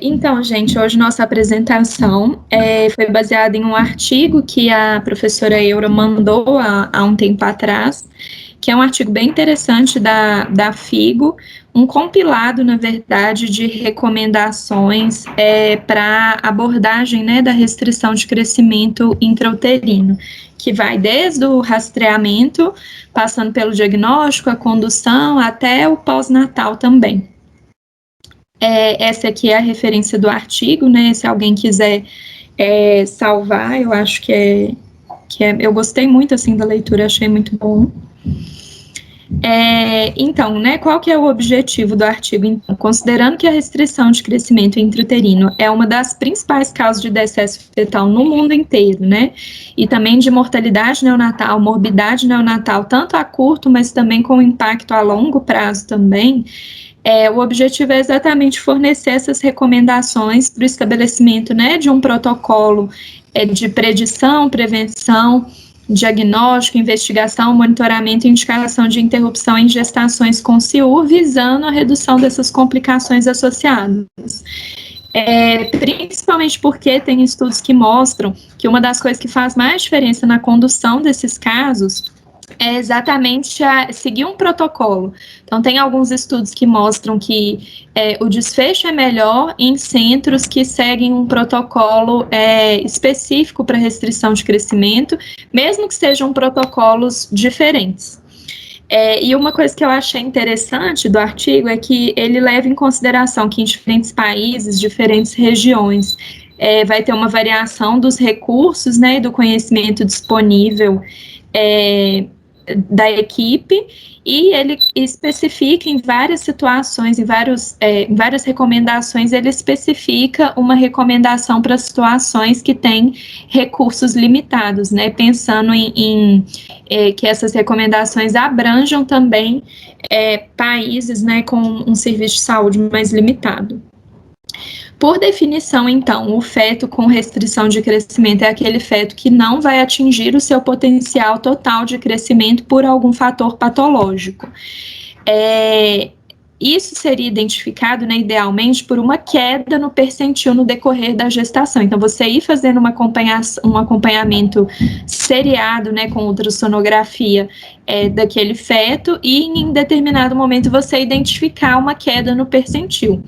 Então, gente, hoje nossa apresentação foi baseada em um artigo que a professora Eura mandou há um tempo atrás, que é um artigo bem interessante da FIGO, um compilado, na verdade, de recomendações para abordagem, né, da restrição de crescimento intrauterino, que vai desde o rastreamento, passando pelo diagnóstico, a condução, até o pós-natal também. Essa aqui é a referência do artigo, né? Se alguém quiser salvar, eu acho eu gostei muito assim da leitura, achei muito bom. Então, né, qual que é o objetivo do artigo? Então, considerando que a restrição de crescimento intrauterino é uma das principais causas de decesso fetal no mundo inteiro, né, e também de mortalidade neonatal, morbidade neonatal, tanto a curto, mas também com impacto a longo prazo também, o objetivo é exatamente fornecer essas recomendações para o estabelecimento, né, de um protocolo de predição, prevenção, diagnóstico, investigação, monitoramento e indicação de interrupção em gestações com CIUR, visando a redução dessas complicações associadas. Principalmente porque tem estudos que mostram que uma das coisas que faz mais diferença na condução desses casos é exatamente seguir um protocolo. Então, tem alguns estudos que mostram que o desfecho é melhor em centros que seguem um protocolo específico para restrição de crescimento, mesmo que sejam protocolos diferentes. E uma coisa que eu achei interessante do artigo é que ele leva em consideração que em diferentes países, diferentes regiões, vai ter uma variação dos recursos, né, e do conhecimento disponível da equipe, e ele especifica em várias situações, em várias recomendações, ele especifica uma recomendação para situações que têm recursos limitados, né, pensando em que essas recomendações abranjam também países, né, com um serviço de saúde mais limitado. Por definição, então, o feto com restrição de crescimento é aquele feto que não vai atingir o seu potencial total de crescimento por algum fator patológico. Isso seria identificado, né, idealmente, por uma queda no percentil no decorrer da gestação. Então, você ir fazendo um acompanhamento seriado, né, com ultrassonografia daquele feto e, em determinado momento, você identificar uma queda no percentil.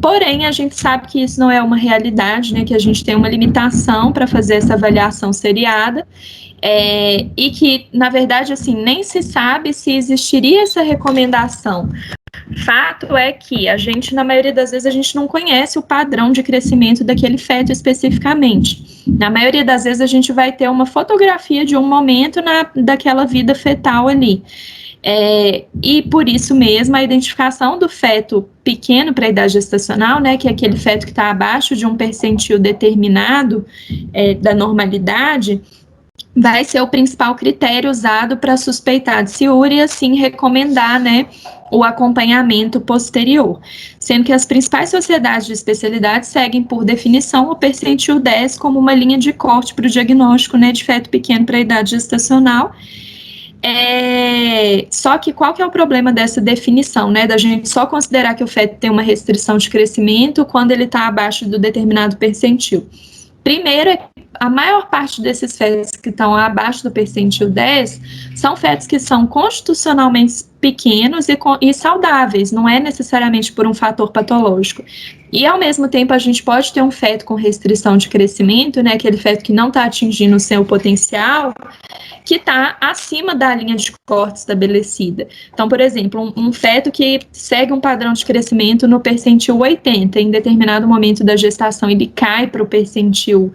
Porém, a gente sabe que isso não é uma realidade, né, que a gente tem uma limitação para fazer essa avaliação seriada, e que, na verdade, assim, nem se sabe se existiria essa recomendação. Fato é que a gente, na maioria das vezes, a gente não conhece o padrão de crescimento daquele feto especificamente. Na maioria das vezes, a gente vai ter uma fotografia de um momento daquela vida fetal ali. E por isso mesmo, a identificação do feto pequeno para a idade gestacional, né, que é aquele feto que está abaixo de um percentil determinado da normalidade, vai ser o principal critério usado para suspeitar de CIUR e, assim, recomendar, né, o acompanhamento posterior. Sendo que as principais sociedades de especialidade seguem, por definição, o percentil 10 como uma linha de corte para o diagnóstico, né, de feto pequeno para a idade gestacional. Só que qual que é o problema dessa definição, né, da gente só considerar que o feto tem uma restrição de crescimento quando ele está abaixo do determinado percentil? Primeiro, a maior parte desses fetos que estão abaixo do percentil 10 são fetos que são constitucionalmente pequenos e saudáveis, não é necessariamente por um fator patológico. E, ao mesmo tempo, a gente pode ter um feto com restrição de crescimento, né, aquele feto que não está atingindo o seu potencial, que está acima da linha de corte estabelecida. Então, por exemplo, um feto que segue um padrão de crescimento no percentil 80, em determinado momento da gestação ele cai para o percentil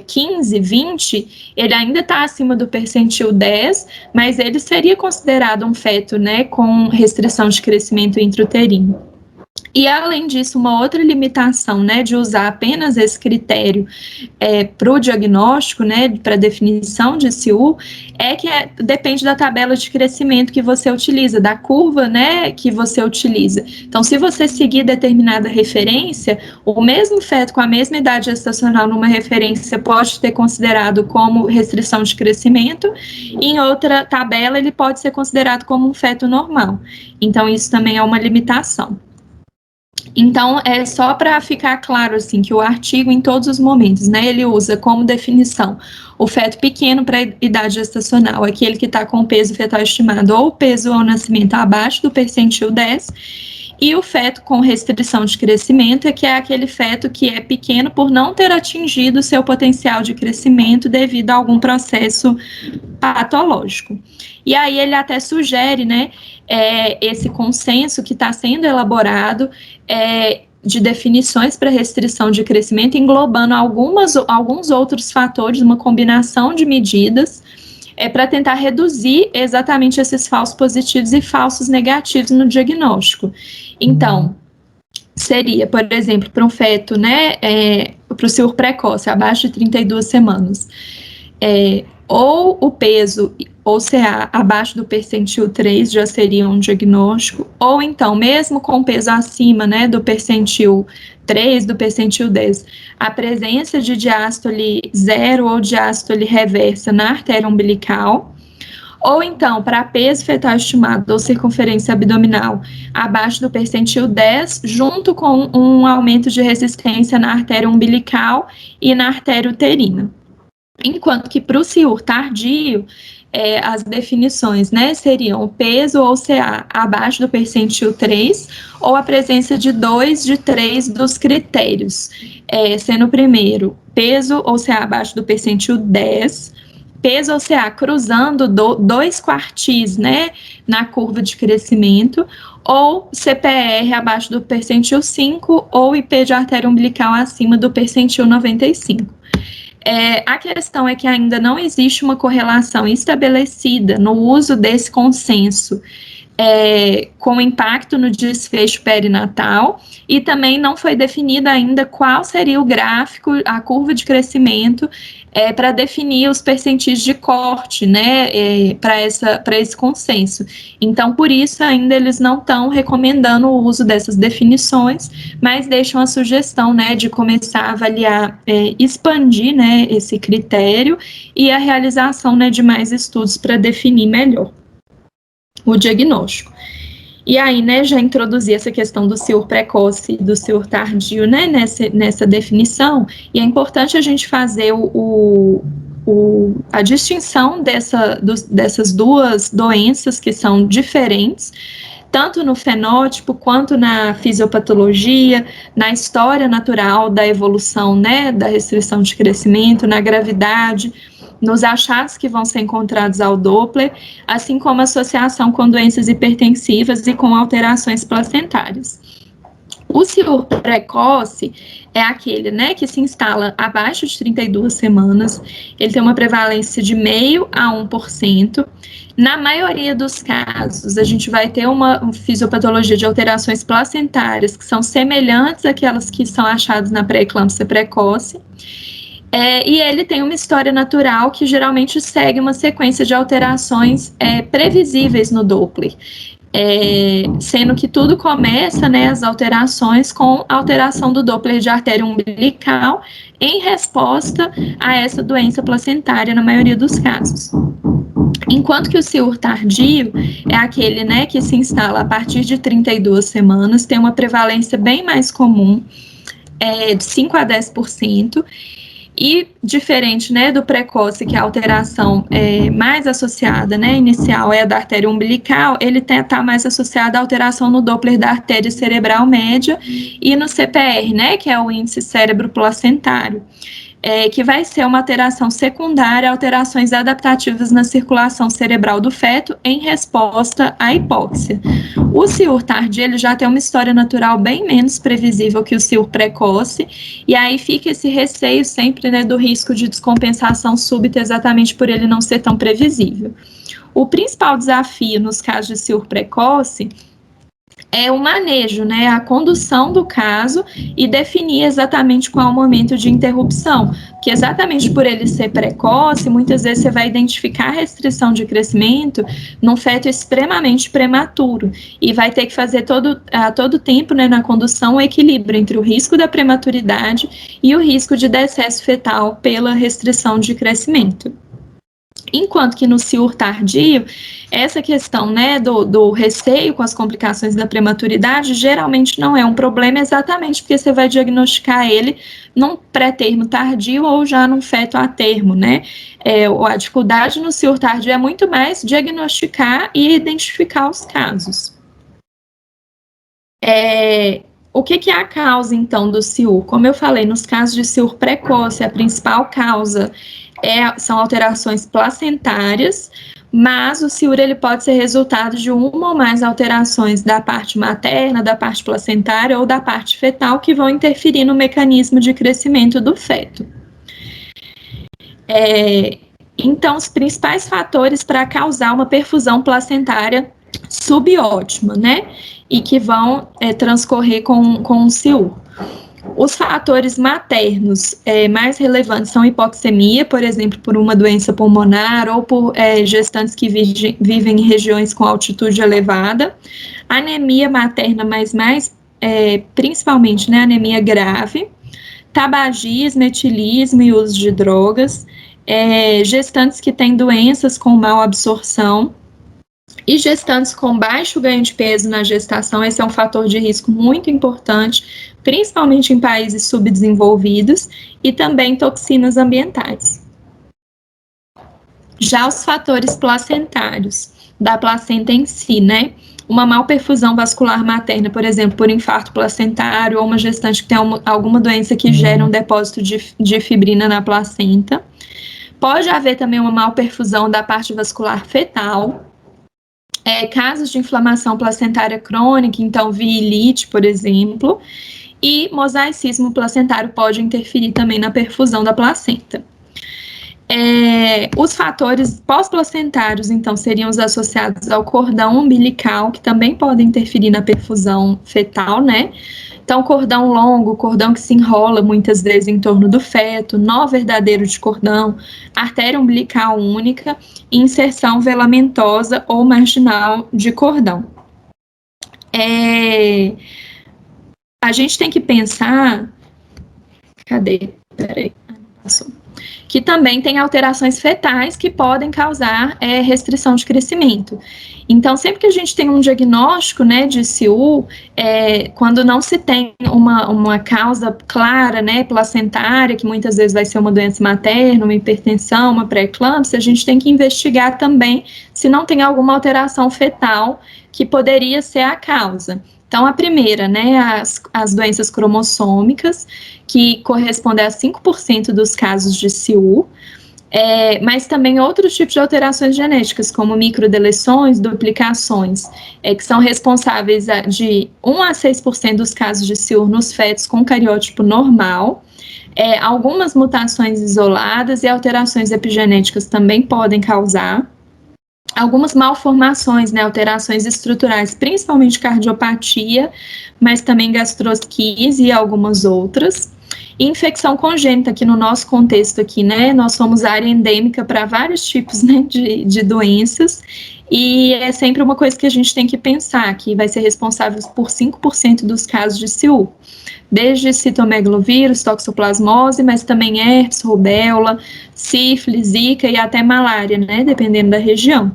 15, 20, ele ainda está acima do percentil 10, mas ele seria considerado um feto, né, com restrição de crescimento intrauterino. E, além disso, uma outra limitação, né, de usar apenas esse critério para o diagnóstico, né, para definição de CIUR, que depende da tabela de crescimento que você utiliza, da curva, né, que você utiliza. Então, se você seguir determinada referência, o mesmo feto com a mesma idade gestacional numa referência pode ter considerado como restrição de crescimento, e em outra tabela ele pode ser considerado como um feto normal. Então, isso também é uma limitação. Então, é só para ficar claro, assim, que o artigo, em todos os momentos, né, ele usa como definição o feto pequeno para idade gestacional, aquele que está com o peso fetal estimado ou o peso ao nascimento abaixo do percentil 10, e o feto com restrição de crescimento, que é aquele feto que é pequeno por não ter atingido seu potencial de crescimento devido a algum processo patológico. E aí ele até sugere, né, esse consenso que está sendo elaborado de definições para restrição de crescimento, englobando alguns outros fatores, uma combinação de medidas, para tentar reduzir exatamente esses falsos positivos e falsos negativos no diagnóstico. Então, seria, por exemplo, para um feto, né, para o CIUR precoce, abaixo de 32 semanas, ou o peso ou CA abaixo do percentil 3 já seria um diagnóstico, ou então, mesmo com peso acima, né, do percentil 3, do percentil 10, a presença de diástole 0 ou diástole reversa na artéria umbilical, ou então, para peso fetal estimado ou circunferência abdominal abaixo do percentil 10, junto com um aumento de resistência na artéria umbilical e na artéria uterina. Enquanto que para o CIUR tardio, as definições, né, seriam o peso ou CA abaixo do percentil 3, ou a presença de 2 de 3 dos critérios, sendo o primeiro, peso ou CA abaixo do percentil 10, peso ou CA cruzando 2 quartis, né, na curva de crescimento, ou CPR abaixo do percentil 5, ou IP de artéria umbilical acima do percentil 95. A questão é que ainda não existe uma correlação estabelecida no uso desse consenso com impacto no desfecho perinatal, e também não foi definida ainda qual seria o gráfico, a curva de crescimento, para definir os percentis de corte, né, para esse consenso. Então, por isso, ainda eles não estão recomendando o uso dessas definições, mas deixam a sugestão, né, de começar a avaliar, expandir, né, esse critério e a realização, né, de mais estudos para definir melhor o diagnóstico. E aí, né, já introduzi essa questão do CIUR precoce e do CIUR tardio, né, nessa definição, e é importante a gente fazer a distinção dessas duas doenças que são diferentes, tanto no fenótipo quanto na fisiopatologia, na história natural da evolução, né, da restrição de crescimento, na gravidade, nos achados que vão ser encontrados ao Doppler, assim como associação com doenças hipertensivas e com alterações placentárias. O CIUR precoce é aquele, né, que se instala abaixo de 32 semanas, ele tem uma prevalência de 0,5% a 1%. Na maioria dos casos, a gente vai ter uma fisiopatologia de alterações placentárias que são semelhantes àquelas que são achadas na pré-eclâmpsia precoce. E ele tem uma história natural que geralmente segue uma sequência de alterações previsíveis no Doppler, sendo que tudo começa, né, as alterações com alteração do Doppler de artéria umbilical em resposta a essa doença placentária na maioria dos casos. Enquanto que o CIUR tardio é aquele, né, que se instala a partir de 32 semanas, tem uma prevalência bem mais comum, de 5 a 10%, e diferente, né, do precoce, que a alteração mais associada, né, inicial é a da artéria umbilical, ele está mais associado à alteração no Doppler da artéria cerebral média e no CPR, né, que é o índice cérebro placentário, que vai ser uma alteração secundária a alterações adaptativas na circulação cerebral do feto em resposta à hipóxia. O CIUR tardio, ele já tem uma história natural bem menos previsível que o CIUR precoce, e aí fica esse receio sempre, né, do risco de descompensação súbita, exatamente por ele não ser tão previsível. O principal desafio nos casos de CIUR precoce é o manejo, né, a condução do caso e definir exatamente qual é o momento de interrupção, que exatamente por ele ser precoce, muitas vezes você vai identificar a restrição de crescimento num feto extremamente prematuro e vai ter que fazer a todo tempo, né, na condução, o equilíbrio entre o risco da prematuridade e o risco de decesso fetal pela restrição de crescimento. Enquanto que no CIUR tardio, essa questão, né, do receio com as complicações da prematuridade geralmente não é um problema, exatamente porque você vai diagnosticar ele num pré-termo tardio ou já num feto a termo, né? A dificuldade no CIUR tardio é muito mais diagnosticar e identificar os casos. O que é a causa, então, do CIUR? Como eu falei, nos casos de CIUR precoce, a principal causa são alterações placentárias, mas o CIUR ele pode ser resultado de uma ou mais alterações da parte materna, da parte placentária ou da parte fetal que vão interferir no mecanismo de crescimento do feto. Então, os principais fatores para causar uma perfusão placentária subótima, né? E que vão transcorrer com o CIUR. Os fatores maternos mais relevantes são hipóxemia, por exemplo, por uma doença pulmonar ou por gestantes que vivem em regiões com altitude elevada, anemia materna, mas principalmente, né, anemia grave, tabagismo, etilismo e uso de drogas, gestantes que têm doenças com mal absorção, e gestantes com baixo ganho de peso na gestação, esse é um fator de risco muito importante, principalmente em países subdesenvolvidos, e também toxinas ambientais. Já os fatores placentários, da placenta em si, né? Uma malperfusão vascular materna, por exemplo, por infarto placentário, ou uma gestante que tem alguma doença que gera um depósito de fibrina na placenta. Pode haver também uma malperfusão da parte vascular fetal, casos de inflamação placentária crônica, então virilite, por exemplo, e mosaicismo placentário pode interferir também na perfusão da placenta. Os fatores pós-placentários, então, seriam os associados ao cordão umbilical, que também podem interferir na perfusão fetal, né? Então, cordão longo, cordão que se enrola muitas vezes em torno do feto, nó verdadeiro de cordão, artéria umbilical única e inserção velamentosa ou marginal de cordão. A gente tem que pensar... Cadê? Peraí, passou. Que também tem alterações fetais que podem causar restrição de crescimento. Então, sempre que a gente tem um diagnóstico, né, de CIUR, quando não se tem uma causa clara, né, placentária, que muitas vezes vai ser uma doença materna, uma hipertensão, uma pré-eclâmpsia, a gente tem que investigar também se não tem alguma alteração fetal que poderia ser a causa. Então, a primeira, né, as doenças cromossômicas, que correspondem a 5% dos casos de CIUR, mas também outros tipos de alterações genéticas, como microdeleções, duplicações, que são responsáveis de 1 a 6% dos casos de CIUR nos fetos com cariótipo normal. Algumas mutações isoladas e alterações epigenéticas também podem causar. Algumas malformações, né, alterações estruturais, principalmente cardiopatia, mas também gastrosquise e algumas outras. E infecção congênita, que no nosso contexto aqui, né, nós somos área endêmica para vários tipos, né, de doenças, e é sempre uma coisa que a gente tem que pensar, que vai ser responsável por 5% dos casos de CIUR, desde citomegalovírus, toxoplasmose, mas também herpes, rubéola, sífilis, zika e até malária, né, dependendo da região.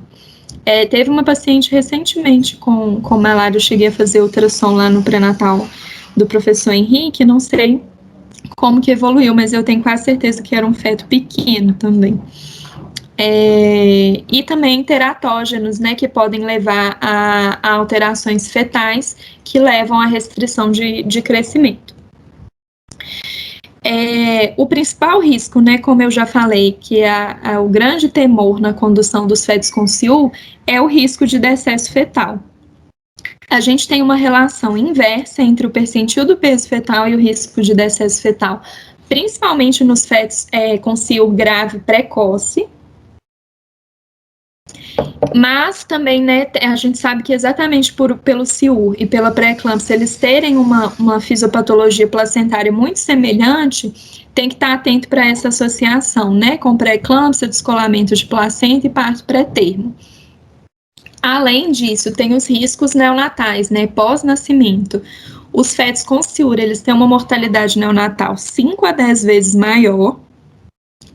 Teve uma paciente recentemente com malária, eu cheguei a fazer ultrassom lá no pré-natal do professor Henrique, não sei como que evoluiu, mas eu tenho quase certeza que era um feto pequeno também. E também teratógenos, né, que podem levar a alterações fetais que levam à restrição de crescimento. O principal risco, né, como eu já falei, que é o grande temor na condução dos fetos com CIUR, é o risco de decesso fetal. A gente tem uma relação inversa entre o percentil do peso fetal e o risco de decesso fetal, principalmente nos fetos com CIUR grave precoce. Mas também, né, a gente sabe que exatamente pelo CIUR e pela pré-eclâmpsia, eles terem uma fisiopatologia placentária muito semelhante, tem que estar atento para essa associação, né, com pré-eclâmpsia, descolamento de placenta e parto pré-termo. Além disso, tem os riscos neonatais, né, pós-nascimento. Os fetos com CIUR, eles têm uma mortalidade neonatal 5 a 10 vezes maior,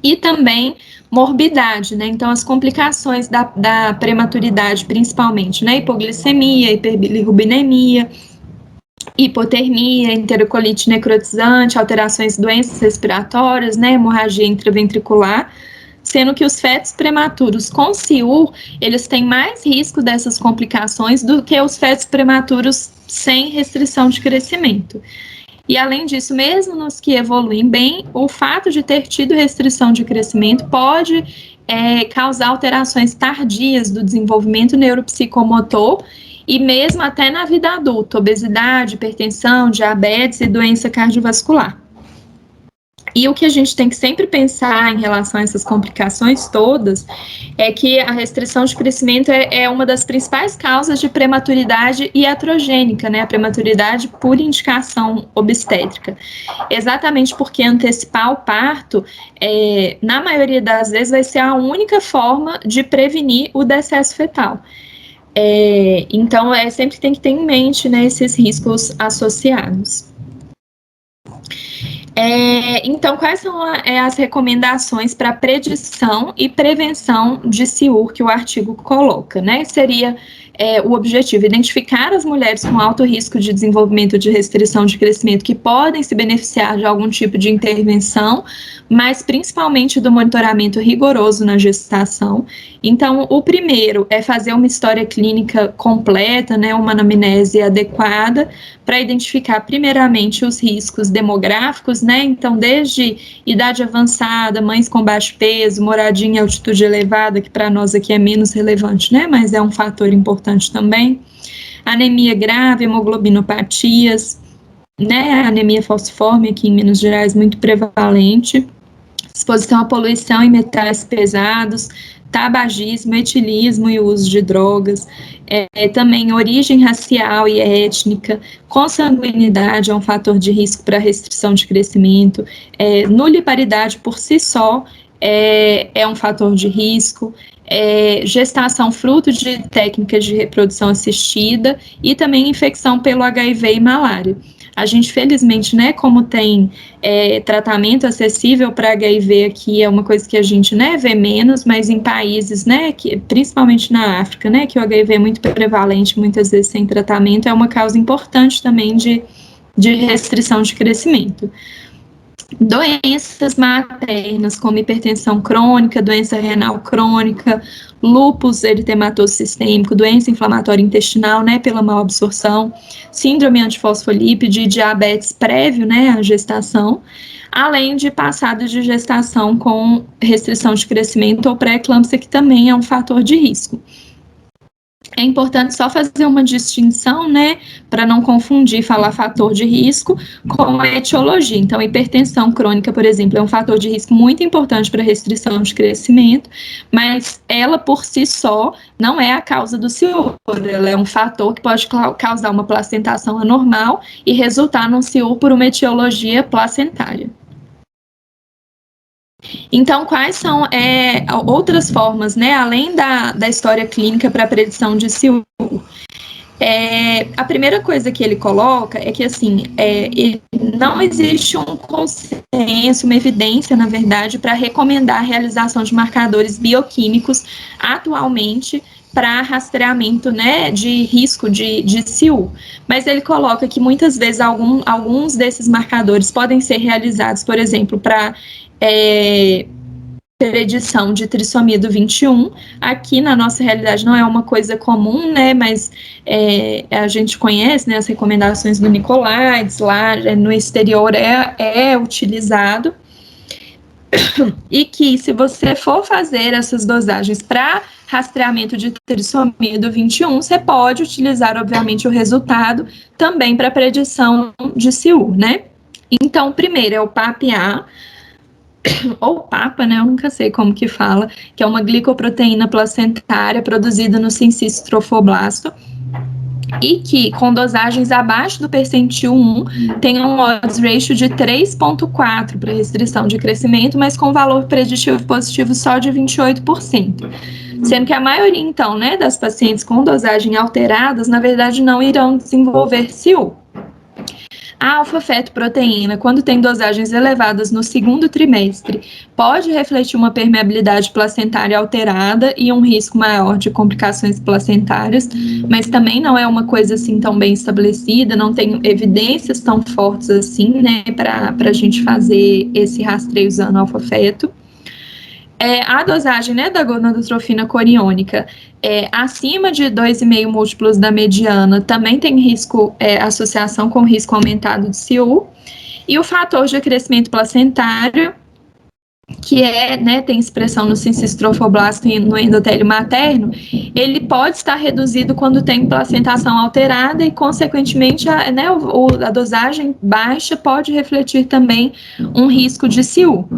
e também morbidade, né? Então, as complicações da prematuridade, principalmente, né? Hipoglicemia, hiperbilirrubinemia, hipotermia, enterocolite necrotizante, alterações, doenças respiratórias, né? Hemorragia intraventricular, sendo que os fetos prematuros com CIUR, eles têm mais risco dessas complicações do que os fetos prematuros sem restrição de crescimento. E, além disso, mesmo nos que evoluem bem, o fato de ter tido restrição de crescimento pode causar alterações tardias do desenvolvimento neuropsicomotor e mesmo até na vida adulta, obesidade, hipertensão, diabetes e doença cardiovascular. E o que a gente tem que sempre pensar em relação a essas complicações todas é que a restrição de crescimento é uma das principais causas de prematuridade iatrogênica, né? A prematuridade por indicação obstétrica. Exatamente porque antecipar o parto, na maioria das vezes, vai ser a única forma de prevenir o decesso fetal. Então, sempre tem que ter em mente, né, esses riscos associados. Então, quais são as recomendações para predição e prevenção de CIUR que o artigo coloca, né? Seria o objetivo, identificar as mulheres com alto risco de desenvolvimento de restrição de crescimento que podem se beneficiar de algum tipo de intervenção, mas principalmente do monitoramento rigoroso na gestação. Então, o primeiro é fazer uma história clínica completa, né, uma anamnese adequada, para identificar primeiramente os riscos demográficos, né? Então, desde idade avançada, mães com baixo peso, moradia em altitude elevada, que para nós aqui é menos relevante, né? Mas é um fator importante também. Anemia grave, hemoglobinopatias, né? A anemia falciforme aqui em Minas Gerais muito prevalente. Exposição à poluição e metais pesados, tabagismo, etilismo e uso de drogas, também origem racial e étnica, consanguinidade é um fator de risco para restrição de crescimento, nuliparidade por si só é um fator de risco, gestação fruto de técnicas de reprodução assistida e também infecção pelo HIV e malária. A gente, felizmente, né, como tem tratamento acessível para HIV aqui, é uma coisa que a gente, né, vê menos, mas em países, né, principalmente na África, né, que o HIV é muito prevalente, muitas vezes sem tratamento, é uma causa importante também de restrição de crescimento. Doenças maternas, como hipertensão crônica, doença renal crônica, lúpus eritematoso sistêmico, doença inflamatória intestinal, né, pela malabsorção, síndrome antifosfolípide e diabetes prévio, né, à gestação, além de passado de gestação com restrição de crescimento ou pré-eclâmpsia, que também é um fator de risco. É importante só fazer uma distinção, né, para não confundir falar fator de risco com a etiologia. Então, hipertensão crônica, por exemplo, é um fator de risco muito importante para restrição de crescimento, mas ela por si só não é a causa do CIUR. Ela é um fator que pode causar uma placentação anormal e resultar num CIUR por uma etiologia placentária. Então, quais são outras formas, né, além da história clínica para a predição de CIUR? A primeira coisa que ele coloca é que, assim, não existe um consenso, uma evidência, na verdade, para recomendar a realização de marcadores bioquímicos atualmente para rastreamento, né, de risco de CIUR. Mas ele coloca que muitas vezes alguns desses marcadores podem ser realizados, por exemplo, para predição de trissomia do 21, aqui na nossa realidade não é uma coisa comum, né, mas a gente conhece, né, as recomendações do Nicolaides, lá no exterior é utilizado, e que se você for fazer essas dosagens para rastreamento de trissomia do 21, você pode utilizar, obviamente, o resultado também para predição de CIUR, né. Então, primeiro é o PAPA, ou PAPA, né, eu nunca sei como que fala, que é uma glicoproteína placentária produzida no sincistofoblasto, e que, com dosagens abaixo do percentil 1, tem um odds ratio de 3,4 para restrição de crescimento, mas com valor preditivo positivo só de 28%. Sendo que a maioria, então, né, das pacientes com dosagem alteradas, na verdade, não irão desenvolver CIUR. A alfa-fetoproteína, quando tem dosagens elevadas no segundo trimestre, pode refletir uma permeabilidade placentária alterada e um risco maior de complicações placentárias, mas também não é uma coisa assim tão bem estabelecida, não tem evidências tão fortes assim, né, para a gente fazer esse rastreio usando alfa-feto. A dosagem, né, da gonadotrofina coriônica acima de 2,5 múltiplos da mediana também tem risco, associação com risco aumentado de CIU, e o fator de crescimento placentário, que né, tem expressão no cististrofoblasto e no endotélio materno, ele pode estar reduzido quando tem placentação alterada e, consequentemente, a dosagem baixa pode refletir também um risco de CIU.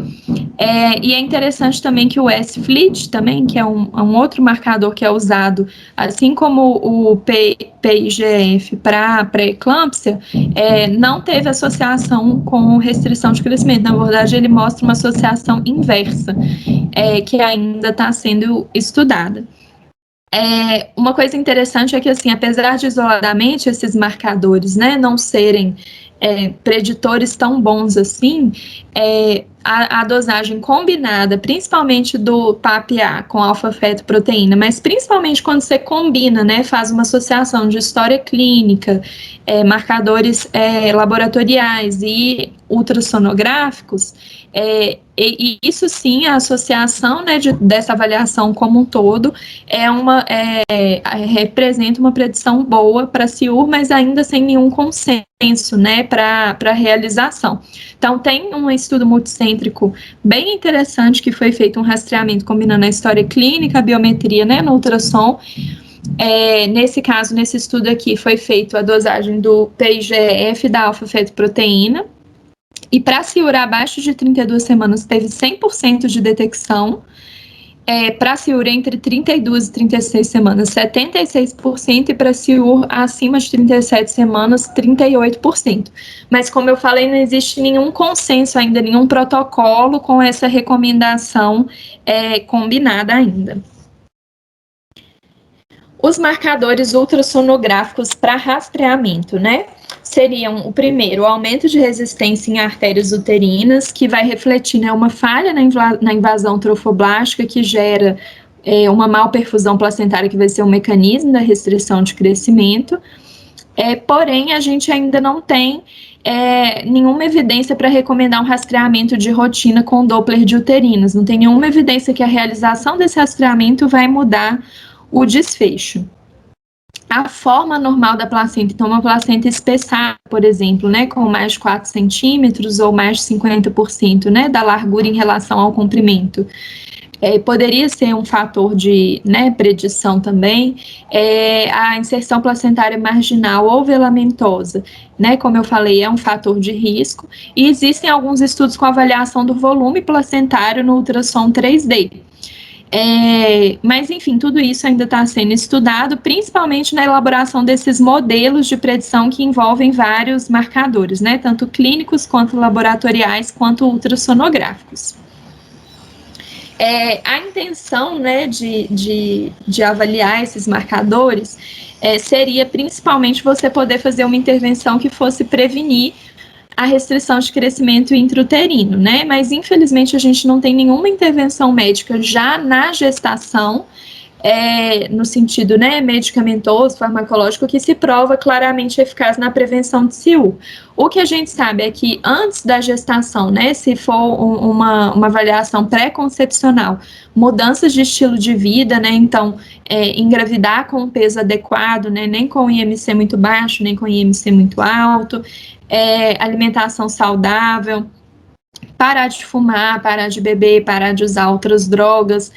E é interessante também que o S-FLIT também, que é um outro marcador que é usado, assim como o PIGF para pré-eclâmpsia, não teve associação com restrição de crescimento. Na verdade, ele mostra uma associação inversa, que ainda está sendo estudada. Uma coisa interessante é que, assim, apesar de isoladamente esses marcadores, né, não serem preditores tão bons assim, a dosagem combinada, principalmente do PAP-A com alfa-fetoproteína, mas principalmente quando você combina, né, faz uma associação de história clínica, marcadores laboratoriais e ultrassonográficos, e isso sim, a associação, né, dessa avaliação como um todo representa uma predição boa para CIUR, mas ainda sem nenhum consenso, né, para realização. Então, tem um estudo multicêntrico bem interessante que foi feito um rastreamento combinando a história clínica, a biometria, né, no ultrassom. Nesse caso, nesse estudo aqui, foi feito a dosagem do PIGF da alfa-fetoproteína, e para CIUR abaixo de 32 semanas teve 100% de detecção, para CIUR entre 32 e 36 semanas 76%, e para CIUR acima de 37 semanas 38%. Mas, como eu falei, não existe nenhum consenso ainda, nenhum protocolo com essa recomendação combinada ainda. Os marcadores ultrassonográficos para rastreamento, né? Seriam, o primeiro, o aumento de resistência em artérias uterinas, que vai refletir, né, uma falha na invasão trofoblástica que gera uma malperfusão placentária, que vai ser um mecanismo da restrição de crescimento. Porém, a gente ainda não tem nenhuma evidência para recomendar um rastreamento de rotina com Doppler de uterinas. Não tem nenhuma evidência que a realização desse rastreamento vai mudar o desfecho. A forma normal da placenta, então uma placenta espessada, por exemplo, né, com mais de 4 centímetros ou mais de 50%, né, da largura em relação ao comprimento, poderia ser um fator de, né, predição também. A inserção placentária marginal ou velamentosa, né, como eu falei, é um fator de risco, e existem alguns estudos com avaliação do volume placentário no ultrassom 3D. Mas, enfim, tudo isso ainda está sendo estudado, principalmente na elaboração desses modelos de predição que envolvem vários marcadores, né, tanto clínicos, quanto laboratoriais, quanto ultrassonográficos. A intenção, né, de avaliar esses marcadores seria principalmente você poder fazer uma intervenção que fosse prevenir a restrição de crescimento intrauterino, né? Mas, infelizmente, a gente não tem nenhuma intervenção médica já na gestação, no sentido, né, medicamentoso, farmacológico, que se prova claramente eficaz na prevenção de CIU. O que a gente sabe é que antes da gestação, né, se for uma avaliação pré-concepcional, mudanças de estilo de vida, né, então, engravidar com um peso adequado, né, nem com IMC muito baixo, nem com IMC muito alto, alimentação saudável, parar de fumar, parar de beber, parar de usar outras drogas,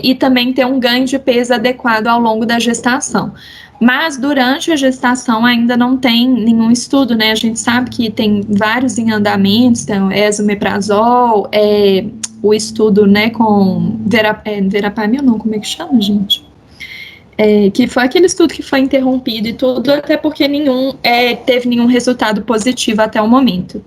e também ter um ganho de peso adequado ao longo da gestação. Mas durante a gestação ainda não tem nenhum estudo, né? A gente sabe que tem vários em andamento, tem o esomeprazol, o estudo, né, com verapamil, não, como é que chama, gente? que foi aquele estudo que foi interrompido e tudo, até porque teve nenhum resultado positivo até o momento.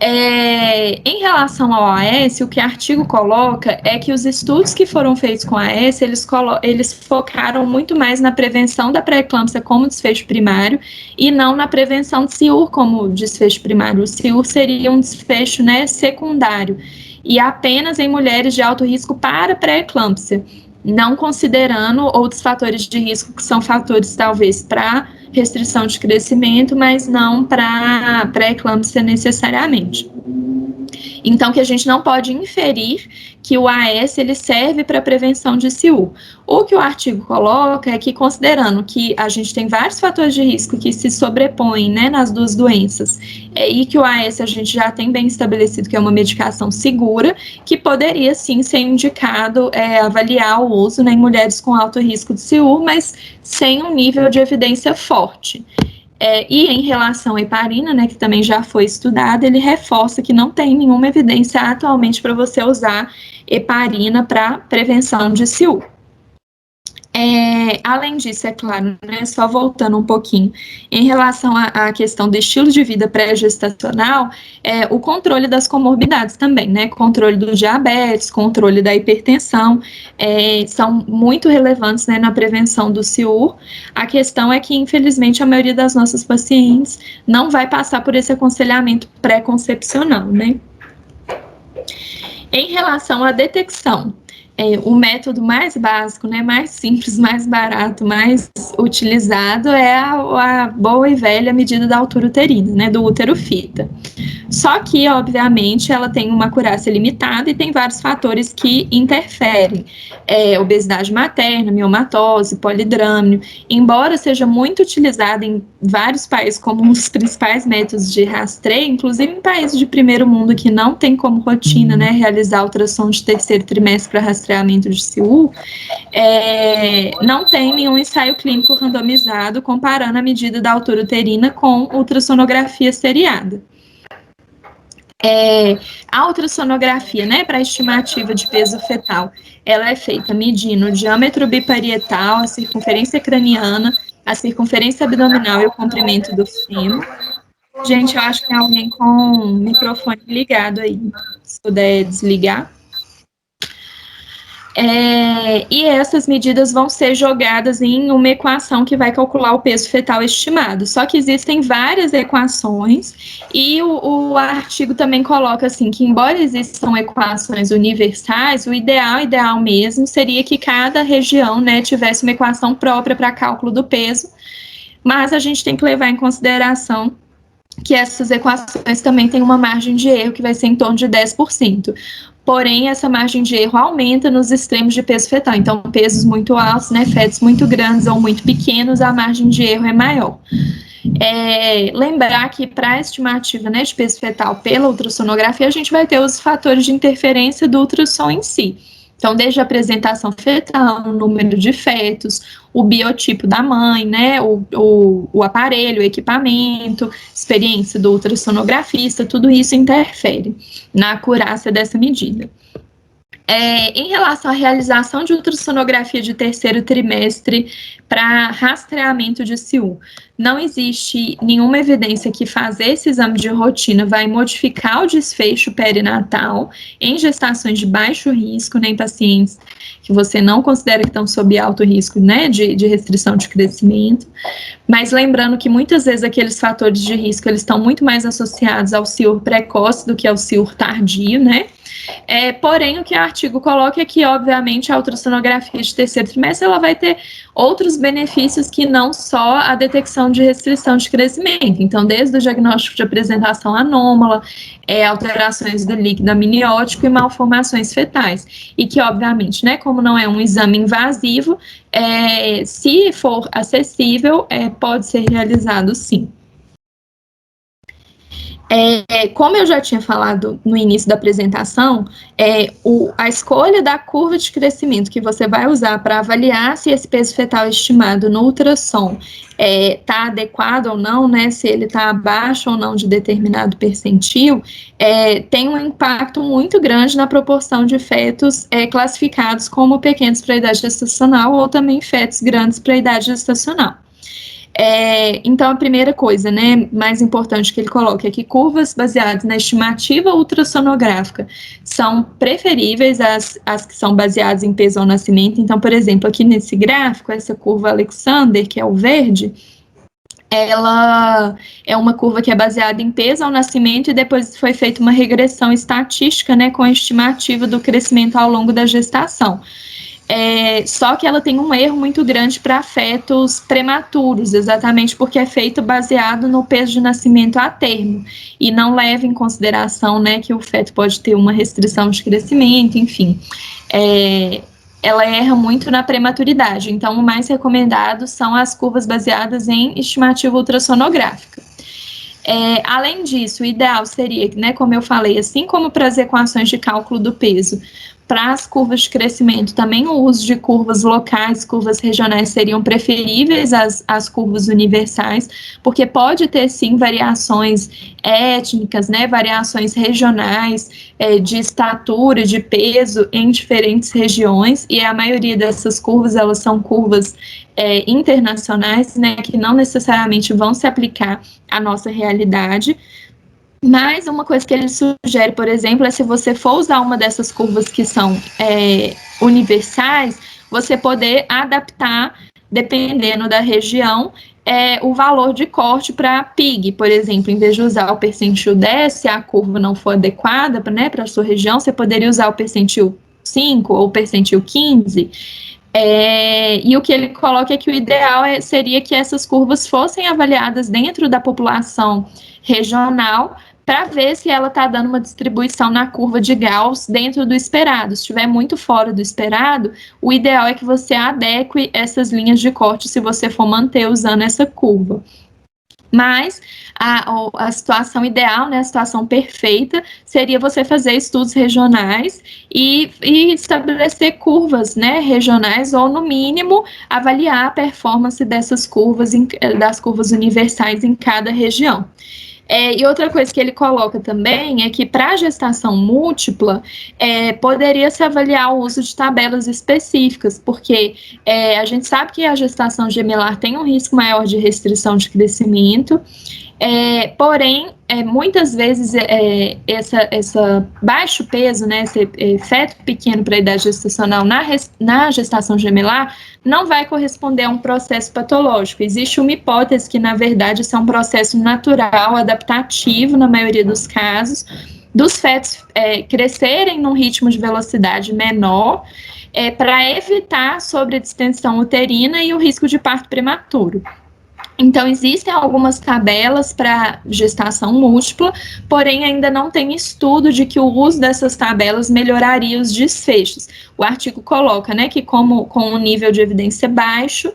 Em relação ao AS, o que o artigo coloca é que os estudos que foram feitos com a AS, eles focaram muito mais na prevenção da pré-eclâmpsia como desfecho primário e não na prevenção de CIUR como desfecho primário. O CIUR seria um desfecho, né, secundário, e apenas em mulheres de alto risco para pré-eclâmpsia, não considerando outros fatores de risco que são fatores, talvez, para restrição de crescimento, mas não para pré-eclâmpsia necessariamente. Então, que a gente não pode inferir que o AS ele serve para prevenção de CIU. O que o artigo coloca é que, considerando que a gente tem vários fatores de risco que se sobrepõem, né, nas duas doenças, e que o AS a gente já tem bem estabelecido que é uma medicação segura, que poderia sim ser indicado avaliar o uso, né, em mulheres com alto risco de CIU, mas sem um nível de evidência forte. E em relação à heparina, né, que também já foi estudada, ele reforça que não tem nenhuma evidência atualmente para você usar heparina para prevenção de CIU. Além disso, é claro, né, só voltando um pouquinho, em relação à questão do estilo de vida pré-gestacional, o controle das comorbidades também, né, controle do diabetes, controle da hipertensão, são muito relevantes, né, na prevenção do CIUR. A questão é que, infelizmente, a maioria das nossas pacientes não vai passar por esse aconselhamento pré-concepcional, né. Em relação à detecção, o método mais básico, né, mais simples, mais barato, mais utilizado é a boa e velha medida da altura uterina, né, do útero fita. Só que, obviamente, ela tem uma acurácia limitada e tem vários fatores que interferem. Obesidade materna, miomatose, polidrâmino. Embora seja muito utilizada em vários países como um dos principais métodos de rastreio, inclusive em países de primeiro mundo que não tem como rotina, né, realizar ultrassom de terceiro trimestre para rastreamento de CIU, não tem nenhum ensaio clínico randomizado comparando a medida da altura uterina com ultrassonografia seriada. A ultrassonografia, né, para estimativa de peso fetal, ela é feita medindo o diâmetro biparietal, a circunferência craniana, a circunferência abdominal e o comprimento do fêmur. Gente, eu acho que tem alguém com o microfone ligado aí, se puder desligar. E essas medidas vão ser jogadas em uma equação que vai calcular o peso fetal estimado. Só que existem várias equações e o artigo também coloca assim que, embora existam equações universais, o ideal mesmo seria que cada região, né, tivesse uma equação própria para cálculo do peso, mas a gente tem que levar em consideração que essas equações também têm uma margem de erro que vai ser em torno de 10%. Porém, essa margem de erro aumenta nos extremos de peso fetal. Então, pesos muito altos, né, fetos muito grandes ou muito pequenos, a margem de erro é maior. Lembrar que para a estimativa, né, de peso fetal pela ultrassonografia, a gente vai ter os fatores de interferência do ultrassom em si. Então, desde a apresentação fetal, o número de fetos, o biotipo da mãe, né, o aparelho, o equipamento, experiência do ultrassonografista, tudo isso interfere na acurácia dessa medida. Em relação à realização de ultrassonografia de terceiro trimestre para rastreamento de CIU, não existe nenhuma evidência que fazer esse exame de rotina vai modificar o desfecho perinatal em gestações de baixo risco, né, em pacientes que você não considera que estão sob alto risco, né, de restrição de crescimento. Mas lembrando que muitas vezes aqueles fatores de risco eles estão muito mais associados ao CIUR precoce do que ao CIUR tardio, né? Porém, o que o artigo coloca é que, obviamente, a ultrassonografia de terceiro trimestre ela vai ter outros benefícios que não só a detecção de restrição de crescimento. Então, desde o diagnóstico de apresentação anômala, alterações do líquido amniótico e malformações fetais. E que, obviamente, né, como não é um exame invasivo, se for acessível, pode ser realizado sim. Como eu já tinha falado no início da apresentação, a escolha da curva de crescimento que você vai usar para avaliar se esse peso fetal estimado no ultrassom está adequado ou não, né, se ele está abaixo ou não de determinado percentil, tem um impacto muito grande na proporção de fetos classificados como pequenos para a idade gestacional ou também fetos grandes para a idade gestacional. Então, a primeira coisa, né, mais importante que ele coloca é que curvas baseadas na estimativa ultrassonográfica são preferíveis às que são baseadas em peso ao nascimento. Então, por exemplo, aqui nesse gráfico, essa curva Alexander, que é o verde, ela é uma curva que é baseada em peso ao nascimento e depois foi feita uma regressão estatística, né, com a estimativa do crescimento ao longo da gestação. Só que ela tem um erro muito grande para fetos prematuros, exatamente porque é feito baseado no peso de nascimento a termo, e não leva em consideração, né, que o feto pode ter uma restrição de crescimento, enfim. Ela erra muito na prematuridade, então o mais recomendado são as curvas baseadas em estimativa ultrassonográfica. Além disso, o ideal seria, né, como eu falei, assim como para as equações de cálculo do peso, para as curvas de crescimento, também o uso de curvas locais, curvas regionais seriam preferíveis às curvas universais, porque pode ter, sim, variações étnicas, né, variações regionais, de estatura, de peso em diferentes regiões, e a maioria dessas curvas, elas são curvas internacionais, né, que não necessariamente vão se aplicar à nossa realidade. Mas uma coisa que ele sugere, por exemplo, é se você for usar uma dessas curvas que são universais, você poder adaptar, dependendo da região, o valor de corte para PIG, por exemplo, em vez de usar o percentil 10, se a curva não for adequada, né, para a sua região, você poderia usar o percentil 5 ou o percentil 15. E o que ele coloca é que o ideal seria que essas curvas fossem avaliadas dentro da população regional, para ver se ela está dando uma distribuição na curva de Gauss dentro do esperado. Se estiver muito fora do esperado, o ideal é que você adeque essas linhas de corte se você for manter usando essa curva. Mas a situação ideal, né, a situação perfeita, seria você fazer estudos regionais e estabelecer curvas, né, regionais, ou no mínimo avaliar a performance dessas curvas, das curvas universais em cada região. E outra coisa que ele coloca também é que para a gestação múltipla, poderia se avaliar o uso de tabelas específicas, porque a gente sabe que a gestação gemelar tem um risco maior de restrição de crescimento, porém, muitas vezes, essa baixo peso, né, esse feto pequeno para a idade gestacional na gestação gemelar, não vai corresponder a um processo patológico. Existe uma hipótese que, na verdade, isso é um processo natural, adaptativo, na maioria dos casos, dos fetos crescerem num ritmo de velocidade menor, para evitar a sobredistensão uterina e o risco de parto prematuro. Então, existem algumas tabelas para gestação múltipla, porém ainda não tem estudo de que o uso dessas tabelas melhoraria os desfechos. O artigo coloca, né, que com um nível de evidência baixo,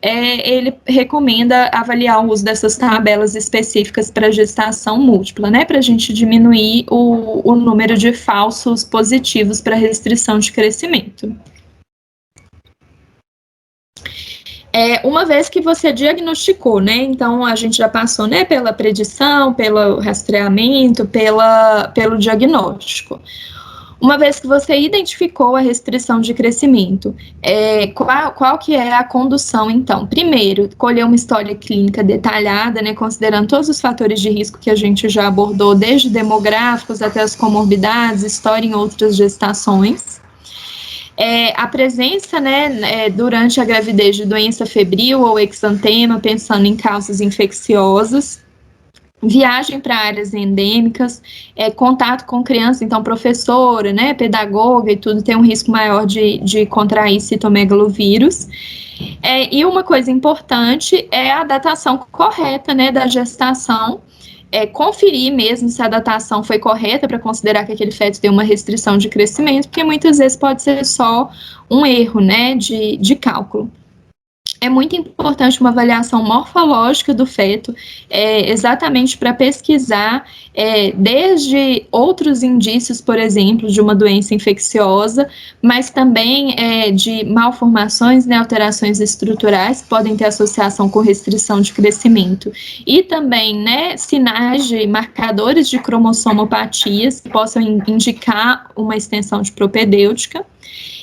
ele recomenda avaliar o uso dessas tabelas específicas para gestação múltipla, né, para a gente diminuir o número de falsos positivos para restrição de crescimento. Uma vez que você diagnosticou, né, então a gente já passou, né, pela predição, pelo rastreamento, pelo diagnóstico. Uma vez que você identificou a restrição de crescimento, qual que é a condução, então? Primeiro, colher uma história clínica detalhada, né, considerando todos os fatores de risco que a gente já abordou, desde demográficos até as comorbidades, história em outras gestações. A presença, né, durante a gravidez de doença febril ou exantema, pensando em causas infecciosas, viagem para áreas endêmicas, contato com criança, então professora, né, pedagoga e tudo, tem um risco maior de contrair citomegalovírus. E uma coisa importante é a datação correta, né, da gestação, conferir mesmo se a datação foi correta para considerar que aquele feto tem uma restrição de crescimento, porque muitas vezes pode ser só um erro, né, de cálculo. é muito importante uma avaliação morfológica do feto, exatamente para pesquisar desde outros indícios, por exemplo, de uma doença infecciosa, mas também de malformações, né, alterações estruturais que podem ter associação com restrição de crescimento, e também, né, sinais de marcadores de cromossomopatias que possam indicar uma extensão de propedêutica.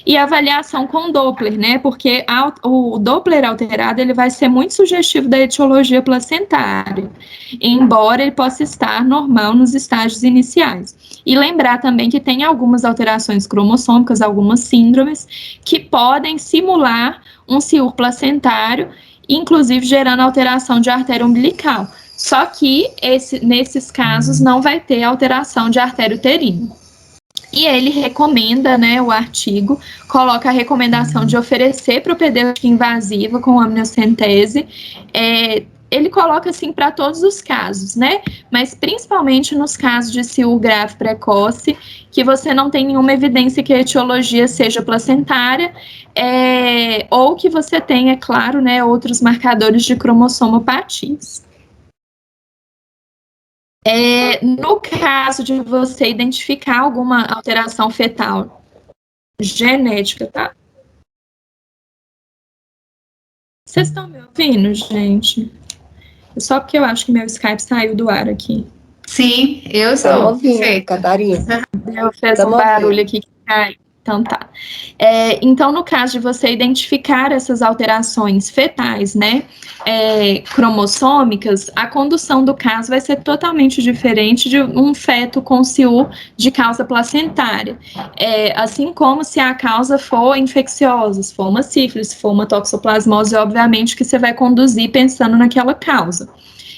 E avaliação com Doppler, né? Porque o Doppler alterado ele vai ser muito sugestivo da etiologia placentária, embora ele possa estar normal nos estágios iniciais. E lembrar também que tem algumas alterações cromossômicas, algumas síndromes, que podem simular um ciúme placentário, inclusive gerando alteração de artéria umbilical. Só que nesses casos não vai ter alteração de artéria uterina. E ele recomenda, né, o artigo, coloca a recomendação de oferecer propedêutica invasiva com amniocentese. Ele coloca assim para todos os casos, né? Mas principalmente nos casos de ciúme grave precoce, que você não tem nenhuma evidência que a etiologia seja placentária, ou que você tenha, claro, né, outros marcadores de cromossomopatias. No caso de você identificar alguma alteração fetal genética, tá? Vocês estão me ouvindo, gente? Só porque eu acho que meu Skype saiu do ar aqui. Sim, eu estou ouvindo, Catarina. Eu fiz um barulho aqui que caiu. Então tá. Então, no caso de você identificar essas alterações fetais, né, cromossômicas, a condução do caso vai ser totalmente diferente de um feto com CIU de causa placentária. Assim como se a causa for infecciosa, se for uma sífilis, se for uma toxoplasmose, obviamente que você vai conduzir pensando naquela causa.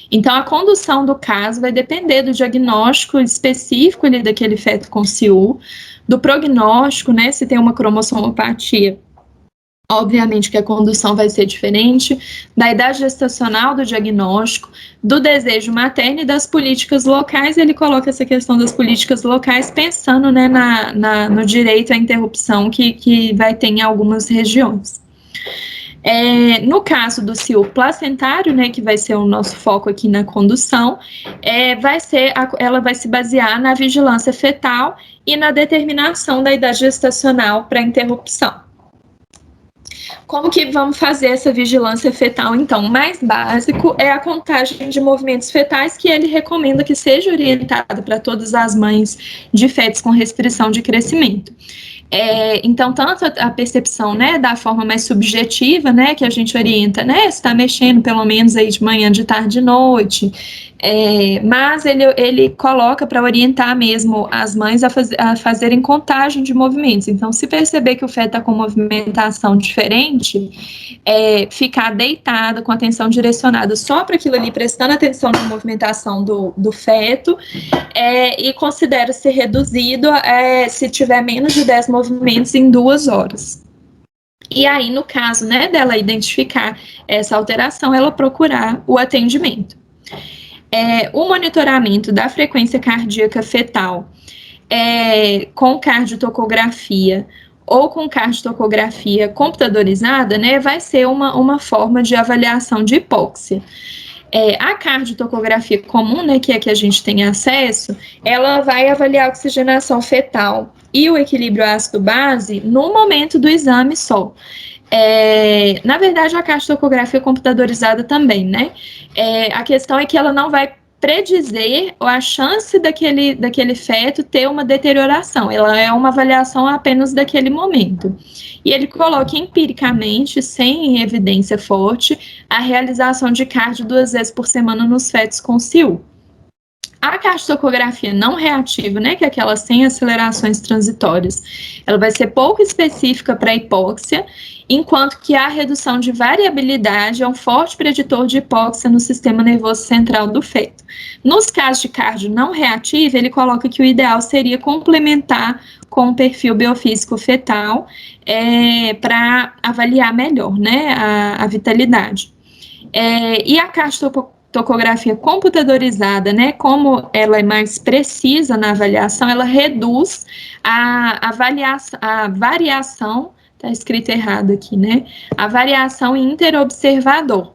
Então, a condução do caso vai depender do diagnóstico específico ali daquele feto com CIU, do prognóstico, né, se tem uma cromossomopatia, obviamente que a condução vai ser diferente, da idade gestacional do diagnóstico, do desejo materno e das políticas locais. Ele coloca essa questão das políticas locais pensando, né, no direito à interrupção que vai ter em algumas regiões. No caso do CIU placentário, né, que vai ser o nosso foco aqui na condução, ela vai se basear na vigilância fetal e na determinação da idade gestacional para interrupção. Como que vamos fazer essa vigilância fetal, então? O mais básico é a contagem de movimentos fetais, que ele recomenda que seja orientada para todas as mães de fetos com restrição de crescimento. Então, tanto a percepção, né, da forma mais subjetiva, né, que a gente orienta, né, se está mexendo pelo menos aí de manhã, de tarde, de noite, mas ele coloca para orientar mesmo as mães a fazerem contagem de movimentos. Então, se perceber que o feto está com movimentação diferente, ficar deitado com atenção direcionada só para aquilo ali, prestando atenção na movimentação do feto, e considera ser reduzido se tiver menos de 10 movimentos em 2 horas. E aí, no caso, né, dela identificar essa alteração, ela procurar o atendimento. O monitoramento da frequência cardíaca fetal com cardiotocografia ou com cardiotocografia computadorizada, né, vai ser uma forma de avaliação de hipóxia. A cardiotocografia comum, né, que é que a gente tem acesso, ela vai avaliar a oxigenação fetal e o equilíbrio ácido-base no momento do exame só. Na verdade, a cardiotocografia computadorizada também, né? A questão é que ela não vai predizer a chance daquele feto ter uma deterioração. Ela é uma avaliação apenas daquele momento. E ele coloca empiricamente, sem evidência forte, a realização de cardio 2 vezes por semana nos fetos com CIU. A cardiotocografia não reativa, né, que é aquela sem acelerações transitórias, ela vai ser pouco específica para hipóxia, enquanto que a redução de variabilidade é um forte preditor de hipóxia no sistema nervoso central do feto. Nos casos de cardio não reativa, ele coloca que o ideal seria complementar com o perfil biofísico fetal para avaliar melhor, né, a vitalidade. E a cardiotocografia computadorizada, né, como ela é mais precisa na avaliação, ela reduz a variação Está escrito errado aqui, né? A variação interobservador.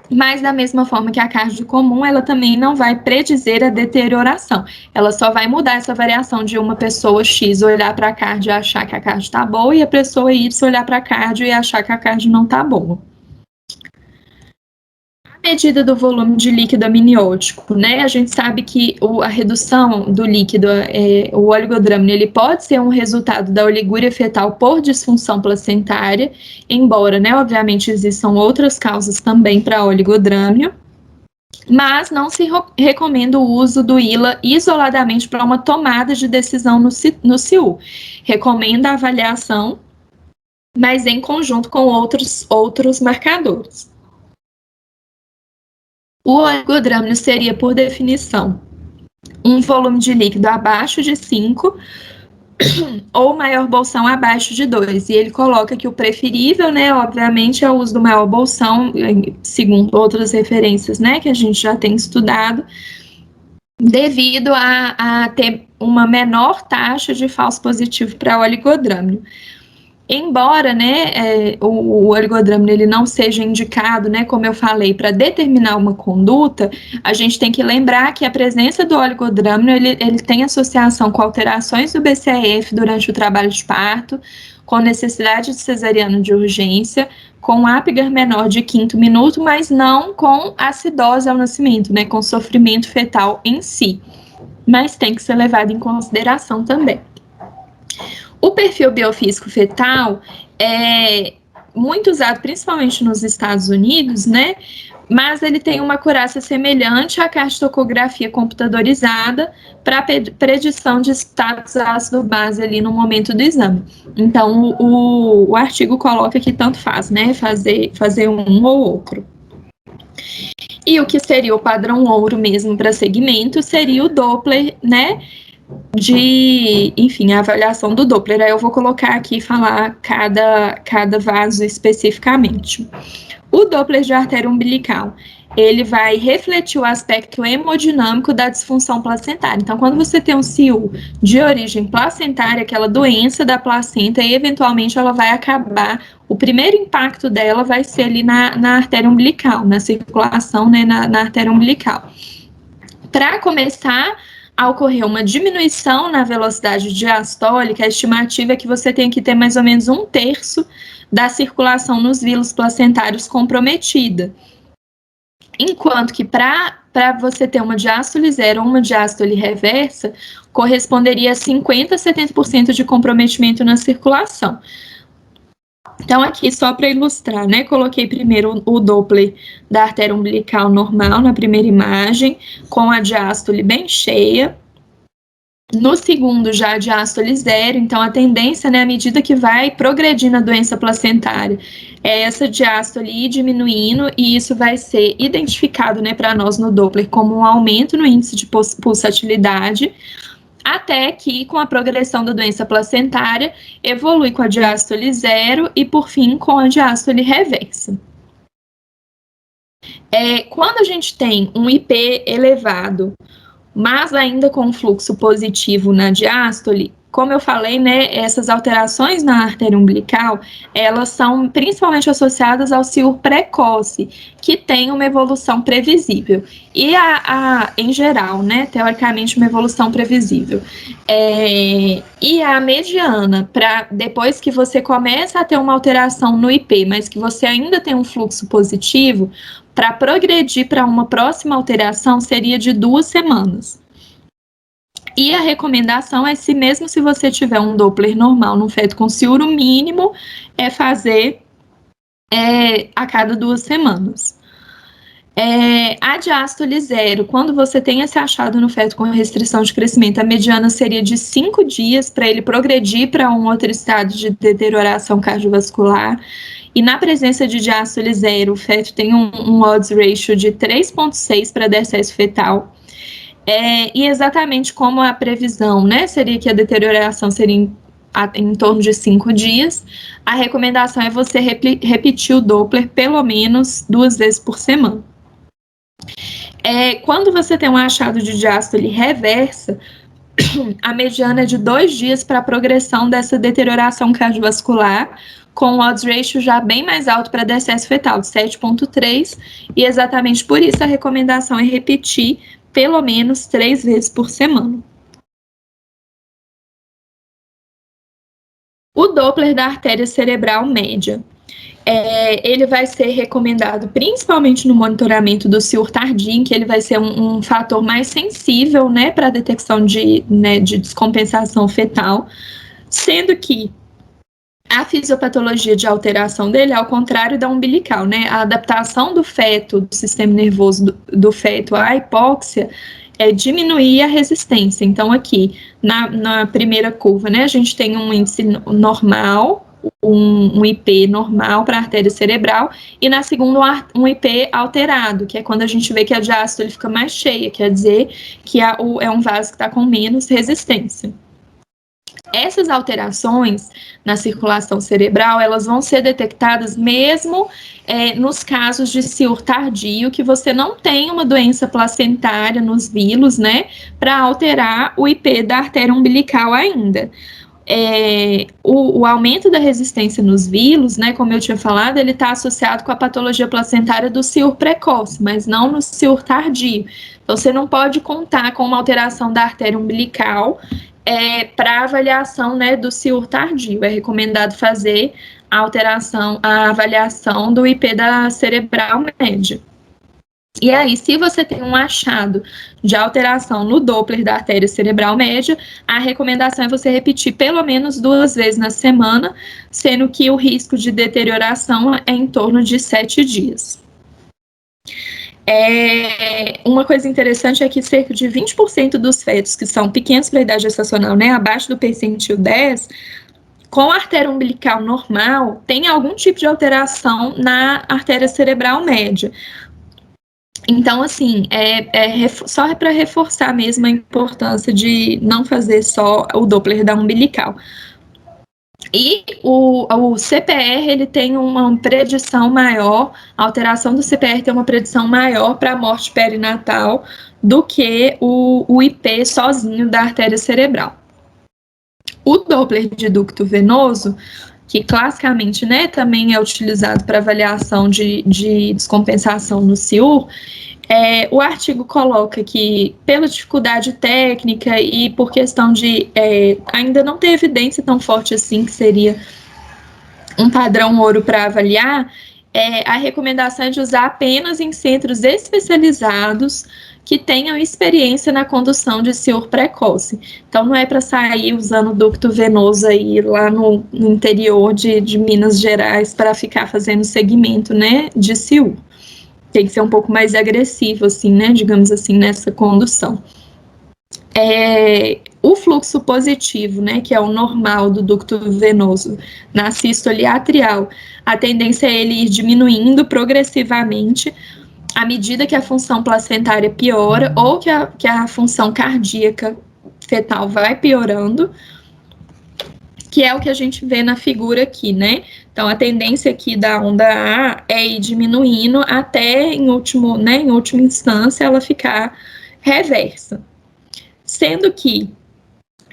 Mas, da mesma forma que a cardio comum, ela também não vai predizer a deterioração. Ela só vai mudar essa variação de uma pessoa X olhar para a cardio e achar que a cardio está boa, e a pessoa Y olhar para a cardio e achar que a cardio não está boa. A medida do volume de líquido amniótico, né? A gente sabe que a redução do líquido, o oligodrâmino, ele pode ser um resultado da oligúria fetal por disfunção placentária, embora, né, obviamente, existam outras causas também para oligodrâmino, mas não se recomenda o uso do ILA isoladamente para uma tomada de decisão no CIU. Recomenda a avaliação, mas em conjunto com outros marcadores. O oligodrâmino seria, por definição, um volume de líquido abaixo de 5 ou maior bolsão abaixo de 2. E ele coloca que o preferível, né, obviamente, é o uso do maior bolsão, segundo outras referências, né, que a gente já tem estudado, devido a ter uma menor taxa de falso positivo para oligodrâmino. Embora, né, o oligodrâmino ele não seja indicado, né, como eu falei, para determinar uma conduta, a gente tem que lembrar que a presença do oligodrâmino ele tem associação com alterações do BCAF durante o trabalho de parto, com necessidade de cesariana de urgência, com Apgar menor de 5º minuto, mas não com acidose ao nascimento, né, com sofrimento fetal em si. Mas tem que ser levado em consideração também. O perfil biofísico fetal é muito usado, principalmente nos Estados Unidos, né? Mas ele tem uma acurácia semelhante à cardiotocografia computadorizada para predição de status ácido base ali no momento do exame. Então, o artigo coloca que tanto faz, né? Fazer um ou outro. E o que seria o padrão ouro mesmo para segmento seria o Doppler, né? Enfim, a avaliação do Doppler. Aí eu vou colocar aqui e falar cada vaso especificamente. O Doppler de artéria umbilical, ele vai refletir o aspecto hemodinâmico da disfunção placentária. Então, quando você tem um CIU de origem placentária, aquela doença da placenta, e eventualmente ela vai acabar, o primeiro impacto dela vai ser ali na artéria umbilical, na circulação, né, na artéria umbilical. Para começar a ocorrer uma diminuição na velocidade diastólica, a estimativa é que você tem que ter mais ou menos 1/3 da circulação nos vilos placentários comprometida. Enquanto que para você ter uma diástole zero ou uma diástole reversa, corresponderia a 50% a 70% de comprometimento na circulação. Então, aqui, só para ilustrar, né, coloquei primeiro o Doppler da artéria umbilical normal na primeira imagem, com a diástole bem cheia. No segundo, já a diástole zero, então a tendência, né, à medida que vai progredindo a doença placentária, é essa diástole ir diminuindo, e isso vai ser identificado, né, para nós no Doppler como um aumento no índice de pulsatilidade, até que, com a progressão da doença placentária, evolui com a diástole zero e, por fim, com a diástole reversa. Quando a gente tem um IP elevado, mas ainda com fluxo positivo na diástole, como eu falei, né, essas alterações na artéria umbilical, elas são principalmente associadas ao CIUR precoce, que tem uma evolução previsível. E em geral, né, teoricamente, uma evolução previsível. E a mediana, depois que você começa a ter uma alteração no IP, mas que você ainda tem um fluxo positivo, para progredir para uma próxima alteração, seria de 2 semanas. E a recomendação é, mesmo se você tiver um Doppler normal no feto com CIUR, o mínimo é fazer a cada 2 semanas. A diástole zero, quando você tem esse achado no feto com restrição de crescimento, a mediana seria de 5 dias para ele progredir para um outro estado de deterioração cardiovascular. E na presença de diástole zero, o feto tem um odds ratio de 3,6 para decesso fetal. E exatamente como a previsão, né, seria que a deterioração seria em torno de 5 dias, a recomendação é você repetir o Doppler pelo menos 2 vezes por semana. Quando você tem um achado de diástole reversa, a mediana é de 2 dias para a progressão dessa deterioração cardiovascular, com o odds ratio já bem mais alto para decesso fetal, de 7,3, e exatamente por isso a recomendação é repetir pelo menos 3 vezes por semana. O Doppler da artéria cerebral média. Ele vai ser recomendado principalmente no monitoramento do ciúro tardio, que ele vai ser um fator mais sensível, né, para a detecção de descompensação fetal, sendo que a fisiopatologia de alteração dele é ao contrário da umbilical, né? A adaptação do feto, do sistema nervoso do feto à hipóxia, é diminuir a resistência. Então, aqui, na primeira curva, né, a gente tem um índice normal, um IP normal para a artéria cerebral, e na segunda um IP alterado, que é quando a gente vê que a diástole fica mais cheia, quer dizer que é um vaso que está com menos resistência. Essas alterações na circulação cerebral, elas vão ser detectadas mesmo nos casos de ciúro tardio, que você não tem uma doença placentária nos vilos, né, para alterar o IP da artéria umbilical ainda. O aumento da resistência nos vilos, né, como eu tinha falado, ele está associado com a patologia placentária do ciúro precoce, mas não no ciúro tardio. Então, você não pode contar com uma alteração da artéria umbilical para avaliação, né, do ciúro tardio. É recomendado fazer a avaliação do IP da cerebral média. E aí, se você tem um achado de alteração no Doppler da artéria cerebral média, a recomendação é você repetir pelo menos 2 vezes na semana, sendo que o risco de deterioração é em torno de 7 dias. Uma coisa interessante é que cerca de 20% dos fetos que são pequenos para a idade gestacional, né, abaixo do percentil 10, com a artéria umbilical normal, tem algum tipo de alteração na artéria cerebral média. Então, assim, só para reforçar mesmo a importância de não fazer só o Doppler da umbilical. E o CPR, ele tem uma predição maior, a alteração do CPR tem uma predição maior para a morte perinatal do que o IP sozinho da artéria cerebral. O Doppler de ducto venoso, que classicamente, né, também é utilizado para avaliação de descompensação no ciúro, o artigo coloca que, pela dificuldade técnica e por questão de ainda não ter evidência tão forte assim que seria um padrão ouro para avaliar, a recomendação é de usar apenas em centros especializados que tenham experiência na condução de ciúro precoce. Então, não é para sair usando ducto venoso aí lá no interior de Minas Gerais para ficar fazendo segmento, né, de ciúro. Tem que ser um pouco mais agressivo, assim, né, digamos assim, nessa condução. O fluxo positivo, né, que é o normal do ducto venoso na sístole atrial, a tendência é ele ir diminuindo progressivamente à medida que a função placentária piora ou que a função cardíaca fetal vai piorando, que é o que a gente vê na figura aqui, né? Então, a tendência aqui da onda A é ir diminuindo até, em última instância, ela ficar reversa. Sendo que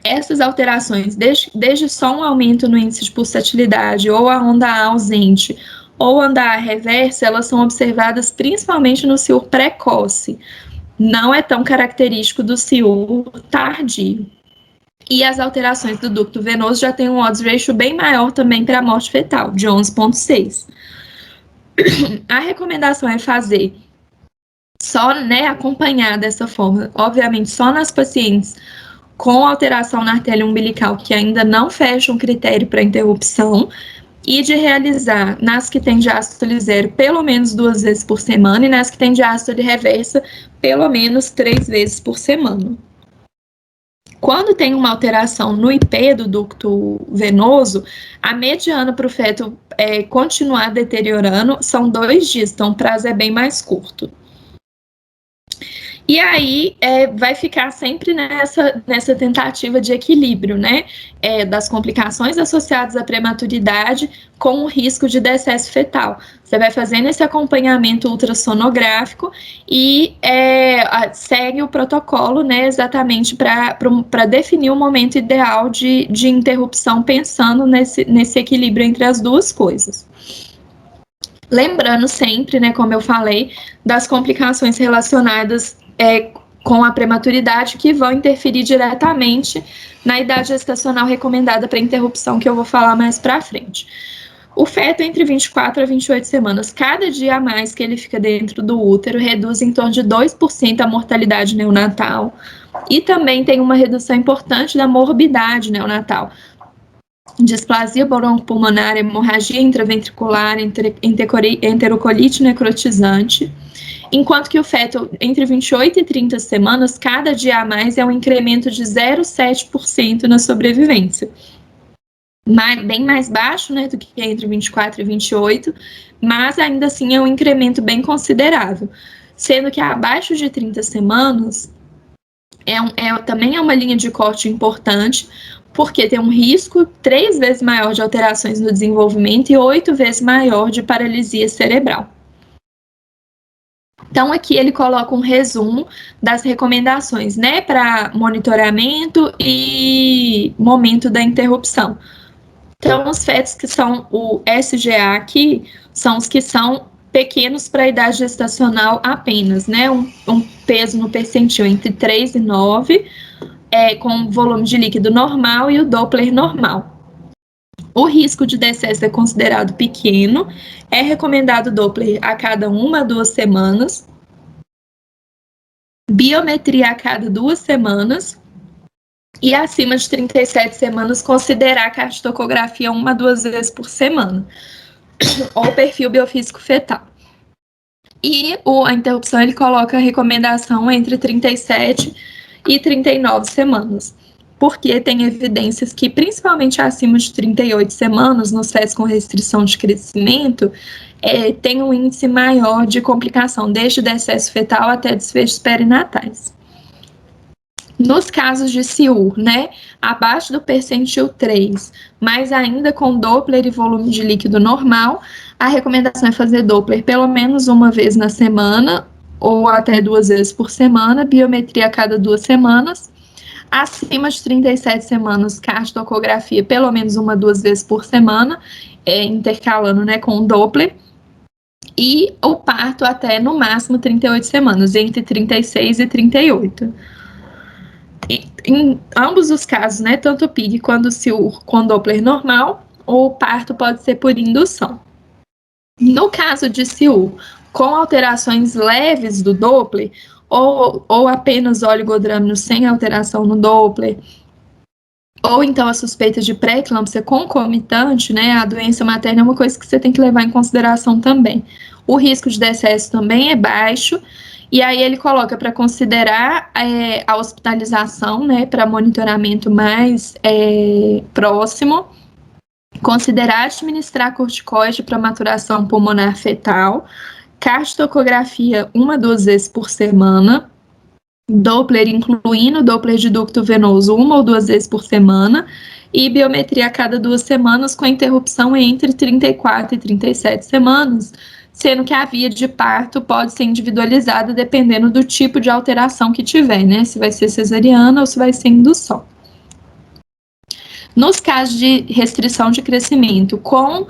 essas alterações, desde só um aumento no índice de pulsatilidade, ou a onda A ausente, ou onda A reversa, elas são observadas principalmente no ciúro precoce. Não é tão característico do ciúro tardio. E as alterações do ducto venoso já tem um odds ratio bem maior também para a morte fetal, de 11,6. A recomendação é fazer só, né, acompanhar dessa forma, obviamente só nas pacientes com alteração na artéria umbilical que ainda não fecham um critério para interrupção, e de realizar nas que tem diástole zero pelo menos 2 vezes por semana e nas que tem diástole reversa pelo menos 3 vezes por semana. Quando tem uma alteração no IP do ducto venoso, a mediana para o feto continuar deteriorando são 2 dias, então o prazo é bem mais curto. E aí vai ficar sempre nessa tentativa de equilíbrio, né? Das complicações associadas à prematuridade com o risco de decesso fetal. Você vai fazendo esse acompanhamento ultrassonográfico e segue o protocolo, né, exatamente para definir o momento ideal de interrupção, pensando nesse equilíbrio entre as duas coisas. Lembrando sempre, né, como eu falei, das complicações relacionadas com a prematuridade que vão interferir diretamente na idade gestacional recomendada para interrupção, que eu vou falar mais para frente. O feto entre 24 a 28 semanas, cada dia a mais que ele fica dentro do útero, reduz em torno de 2% a mortalidade neonatal e também tem uma redução importante da morbidade neonatal. Displasia bronquopulmonar, hemorragia intraventricular, enterocolite necrotizante, enquanto que o feto entre 28 e 30 semanas, cada dia a mais é um incremento de 0,7% na sobrevivência. Bem mais baixo, né, do que entre 24 e 28, mas ainda assim é um incremento bem considerável, sendo que abaixo de 30 semanas também é uma linha de corte importante, porque tem um risco 3 vezes maior de alterações no desenvolvimento e 8 vezes maior de paralisia cerebral. Então, aqui ele coloca um resumo das recomendações, né, para monitoramento e momento da interrupção. Então, os fetos que são o SGA aqui, são os que são pequenos para a idade gestacional apenas, né, um peso no percentil entre 3 e 9, com volume de líquido normal e o Doppler normal. O risco de decesso é considerado pequeno, é recomendado Doppler a cada 1 a 2 semanas, biometria a cada 2 semanas, e acima de 37 semanas considerar a cardiotocografia 1 a 2 vezes por semana, ou perfil biofísico fetal. E a interrupção ele coloca a recomendação entre 37 e 39 semanas, porque tem evidências que, principalmente acima de 38 semanas, nos fetos com restrição de crescimento, tem um índice maior de complicação, desde decesso fetal até desfechos perinatais. Nos casos de CIU, né, abaixo do percentil 3, mas ainda com Doppler e volume de líquido normal, a recomendação é fazer Doppler pelo menos uma vez na semana, ou até 2 vezes por semana, biometria a cada 2 semanas. Acima de 37 semanas, cardiotocografia pelo menos 1 a 2 vezes por semana, intercalando, né, com o Doppler. E o parto até no máximo 38 semanas, entre 36 e 38. Em ambos os casos, né, tanto o PIG quanto o CIU com Doppler normal, o parto pode ser por indução. No caso de CIU, com alterações leves do Doppler, ou apenas oligodrâmino sem alteração no Doppler, ou então a suspeita de pré-eclâmpsia concomitante, né, a doença materna é uma coisa que você tem que levar em consideração também. O risco de decesso também é baixo, e aí ele coloca para considerar a hospitalização, né, para monitoramento mais próximo, considerar administrar corticoide para maturação pulmonar fetal, cardiotocografia 1 a 2 vezes por semana, Doppler, incluindo Doppler de ducto venoso 1 ou 2 vezes por semana, e biometria a cada 2 semanas, com interrupção entre 34 e 37 semanas, sendo que a via de parto pode ser individualizada dependendo do tipo de alteração que tiver, né? Se vai ser cesariana ou se vai ser indução. Nos casos de restrição de crescimento com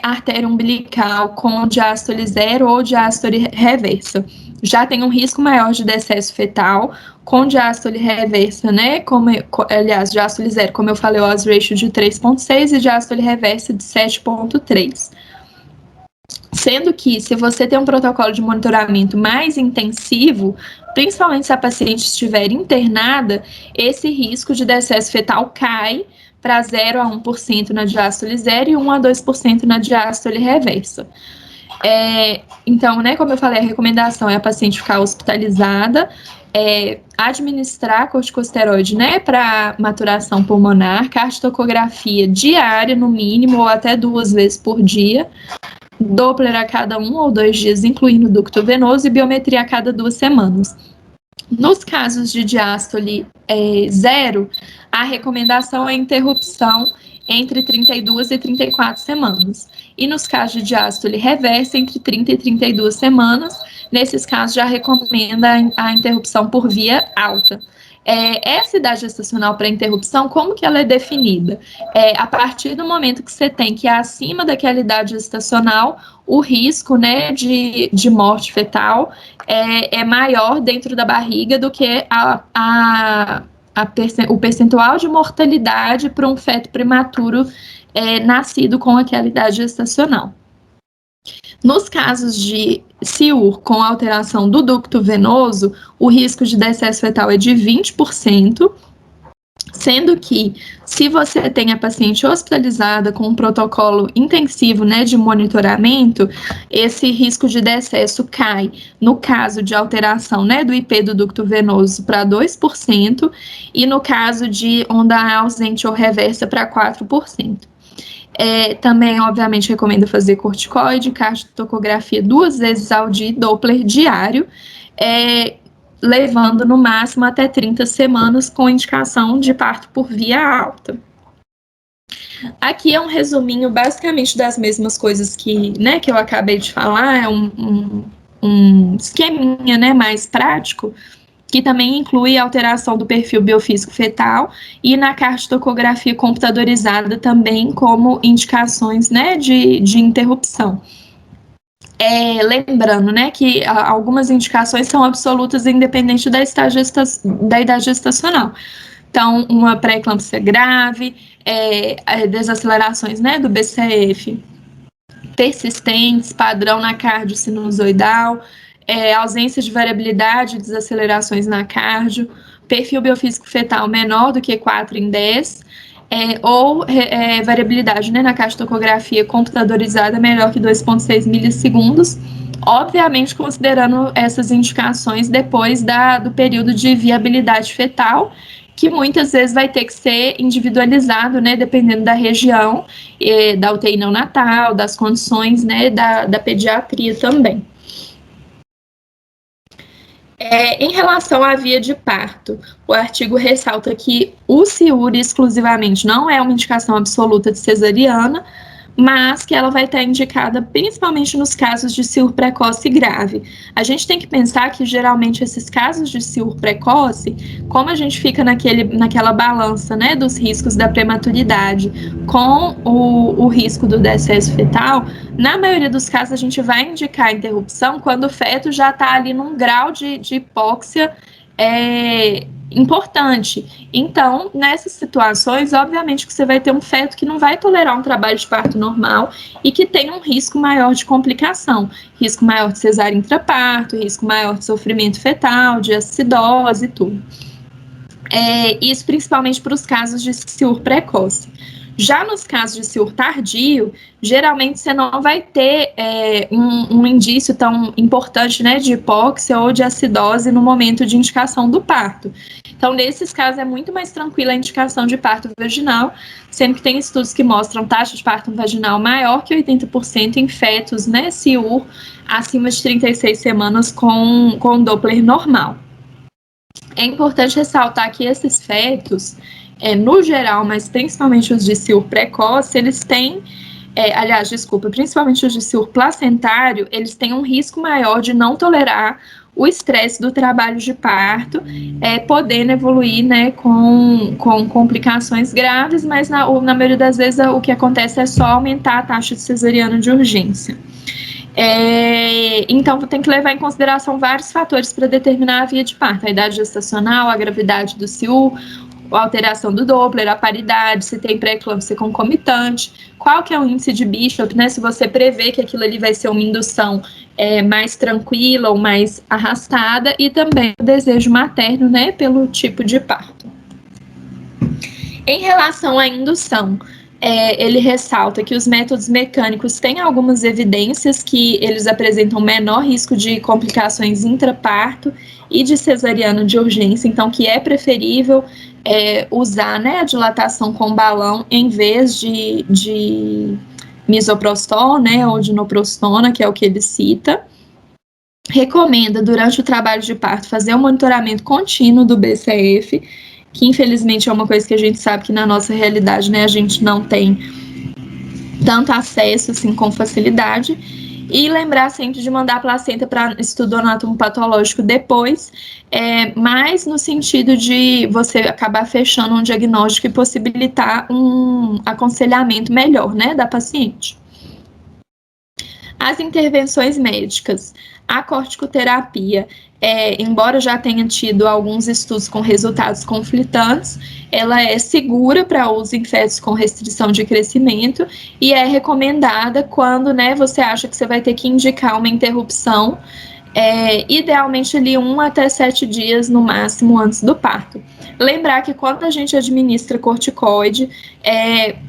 artéria umbilical, com diástole zero ou diástole reversa, já tem um risco maior de decesso fetal, com diástole reversa, né? Aliás, diástole zero, como eu falei, o odds ratio de 3,6 e diástole reversa de 7,3. Sendo que, se você tem um protocolo de monitoramento mais intensivo, principalmente se a paciente estiver internada, esse risco de decesso fetal cai para 0 a 1% na diástole zero e 1 a 2% na diástole reversa. Então, né, como eu falei, a recomendação é a paciente ficar hospitalizada, administrar corticosteroide, né, para maturação pulmonar, cardiotocografia diária no mínimo ou até 2 vezes por dia, Doppler a cada 1 ou 2 dias, incluindo ducto venoso, e biometria a cada 2 semanas. Nos casos de diástole 0, a recomendação é interrupção entre 32 e 34 semanas. E nos casos de diástole reversa, entre 30 e 32 semanas, nesses casos já recomenda a interrupção por via alta. Essa idade gestacional para interrupção, como que ela é definida? A partir do momento que você tem que é acima daquela idade gestacional, o risco, né, de morte fetal é maior dentro da barriga do que o percentual de mortalidade para um feto prematuro nascido com aquela idade gestacional. Nos casos de CIUR com alteração do ducto venoso, o risco de decesso fetal é de 20%, sendo que, se você tem a paciente hospitalizada com um protocolo intensivo, né, de monitoramento, esse risco de decesso cai, no caso de alteração, né, do IP do ducto venoso, para 2%, e no caso de onda ausente ou reversa, para 4%. Também, obviamente, recomendo fazer corticoide, cardiotocografia 2 vezes ao dia, Doppler diário, levando no máximo até 30 semanas com indicação de parto por via alta. Aqui é um resuminho basicamente das mesmas coisas que eu acabei de falar, é um esqueminha, né, mais prático, que também inclui a alteração do perfil biofísico fetal e na cardiotocografia computadorizada também como indicações, né, de interrupção. Lembrando, né, que algumas indicações são absolutas independente da idade gestacional. Então, uma pré-eclâmpsia grave, desacelerações, né, do BCF persistentes, padrão na cardio sinusoidal, ausência de variabilidade, desacelerações na cardio, perfil biofísico fetal menor do que 4 em 10, ou variabilidade, né, na cardiotocografia computadorizada menor que 2,6 milissegundos, obviamente considerando essas indicações depois do período de viabilidade fetal, que muitas vezes vai ter que ser individualizado, né, dependendo da região, da UTI neonatal, das condições, né, da pediatria também. Em relação à via de parto, o artigo ressalta que o CIUR exclusivamente não é uma indicação absoluta de cesariana, mas que ela vai estar indicada principalmente nos casos de CIUR precoce e grave. A gente tem que pensar que, geralmente, esses casos de CIUR precoce, como a gente fica naquela balança, né, dos riscos da prematuridade com o risco do decesso fetal, na maioria dos casos a gente vai indicar a interrupção quando o feto já está ali num grau de hipóxia importante. Então, nessas situações, obviamente que você vai ter um feto que não vai tolerar um trabalho de parto normal e que tem um risco maior de complicação, risco maior de cesárea intraparto, risco maior de sofrimento fetal, de acidose e tudo. Isso principalmente para os casos de CIUR precoce. Já nos casos de CIUR tardio, geralmente você não vai ter um indício tão importante, né, de hipóxia ou de acidose no momento de indicação do parto. Então, nesses casos, é muito mais tranquila a indicação de parto vaginal, sendo que tem estudos que mostram taxa de parto vaginal maior que 80% em fetos, né, CIUR, acima de 36 semanas com Doppler normal. É importante ressaltar que esses fetos, no geral, mas principalmente os de CIUR precoce, eles têm, principalmente os de CIUR placentário, eles têm um risco maior de não tolerar o estresse do trabalho de parto, podendo evoluir, né, com complicações graves, mas na maioria das vezes o que acontece é só aumentar a taxa de cesariana de urgência. Então, tem que levar em consideração vários fatores para determinar a via de parto: a idade gestacional, a gravidade do CIUR, a alteração do Doppler, a paridade, se tem pré-eclâmpsia concomitante, qual que é o índice de Bishop, né, se você prevê que aquilo ali vai ser uma indução mais tranquila ou mais arrastada, e também o desejo materno, né, pelo tipo de parto. Em relação à indução, ele ressalta que os métodos mecânicos têm algumas evidências que eles apresentam menor risco de complicações intraparto e de cesariana de urgência, então que é preferível usar, né, a dilatação com balão em vez de misoprostol, né, ou de noprostona, que é o que ele cita. recomenda, durante o trabalho de parto, fazer um monitoramento contínuo do BCF, que infelizmente é uma coisa que a gente sabe que na nossa realidade, né, a gente não tem tanto acesso assim com facilidade. E lembrar sempre de mandar a placenta para estudo anatomopatológico depois, mais no sentido de você acabar fechando um diagnóstico e possibilitar um aconselhamento melhor, né, da paciente. As intervenções médicas, a corticoterapia, embora já tenha tido alguns estudos com resultados conflitantes, ela é segura para uso em fetos com restrição de crescimento e é recomendada quando, né, você acha que você vai ter que indicar uma interrupção, idealmente ali 1 até 7 dias no máximo antes do parto. Lembrar que quando a gente administra corticoide,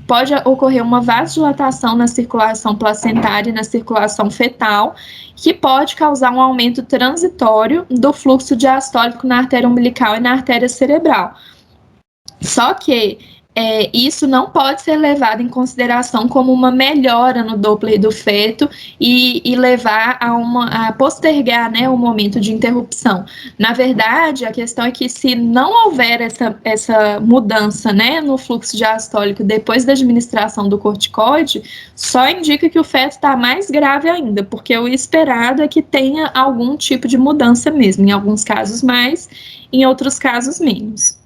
pode ocorrer uma vasodilatação na circulação placentária e na circulação fetal, que pode causar um aumento transitório do fluxo diastólico na artéria umbilical e na artéria cerebral. Só que isso não pode ser levado em consideração como uma melhora no Doppler do feto e levar a postergar, né, o momento de interrupção. Na verdade, a questão é que se não houver essa mudança, né, no fluxo diastólico depois da administração do corticoide, só indica que o feto está mais grave ainda, porque o esperado é que tenha algum tipo de mudança mesmo, em alguns casos mais, em outros casos menos.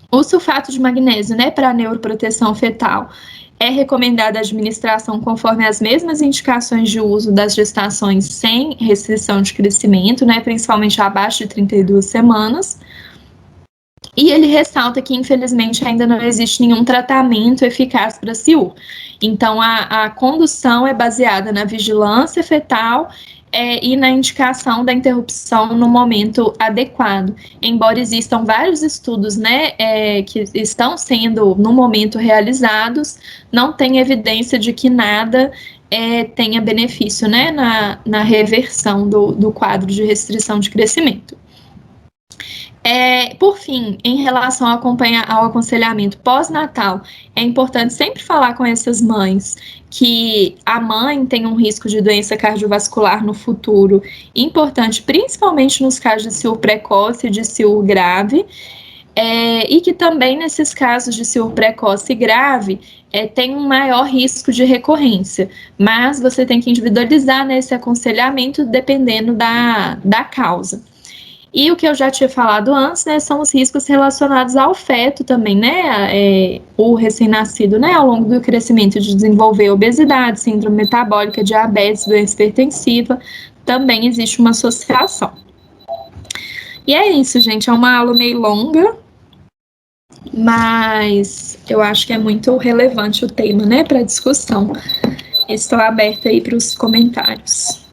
O sulfato de magnésio, né, para neuroproteção fetal, é recomendada a administração conforme as mesmas indicações de uso das gestações sem restrição de crescimento, né, principalmente abaixo de 32 semanas. E ele ressalta que, infelizmente, ainda não existe nenhum tratamento eficaz para CIUR. Então, a condução é baseada na vigilância fetal e na indicação da interrupção no momento adequado. Embora existam vários estudos, né, que estão sendo, no momento, realizados, não tem evidência de que nada tenha benefício, né, na reversão do quadro de restrição de crescimento. Por fim, em relação ao aconselhamento pós-natal, é importante sempre falar com essas mães que a mãe tem um risco de doença cardiovascular no futuro, importante principalmente nos casos de CIUR precoce e de CIUR grave, e que também nesses casos de CIUR precoce e grave tem um maior risco de recorrência, mas você tem que individualizar nesse aconselhamento dependendo da causa. E o que eu já tinha falado antes, né, são os riscos relacionados ao feto também, né, o recém-nascido, né, ao longo do crescimento de desenvolver obesidade, síndrome metabólica, diabetes, doença hipertensiva, também existe uma associação. E é isso, gente, é uma aula meio longa, mas eu acho que é muito relevante o tema, né, para discussão. Estou aberta aí para os comentários.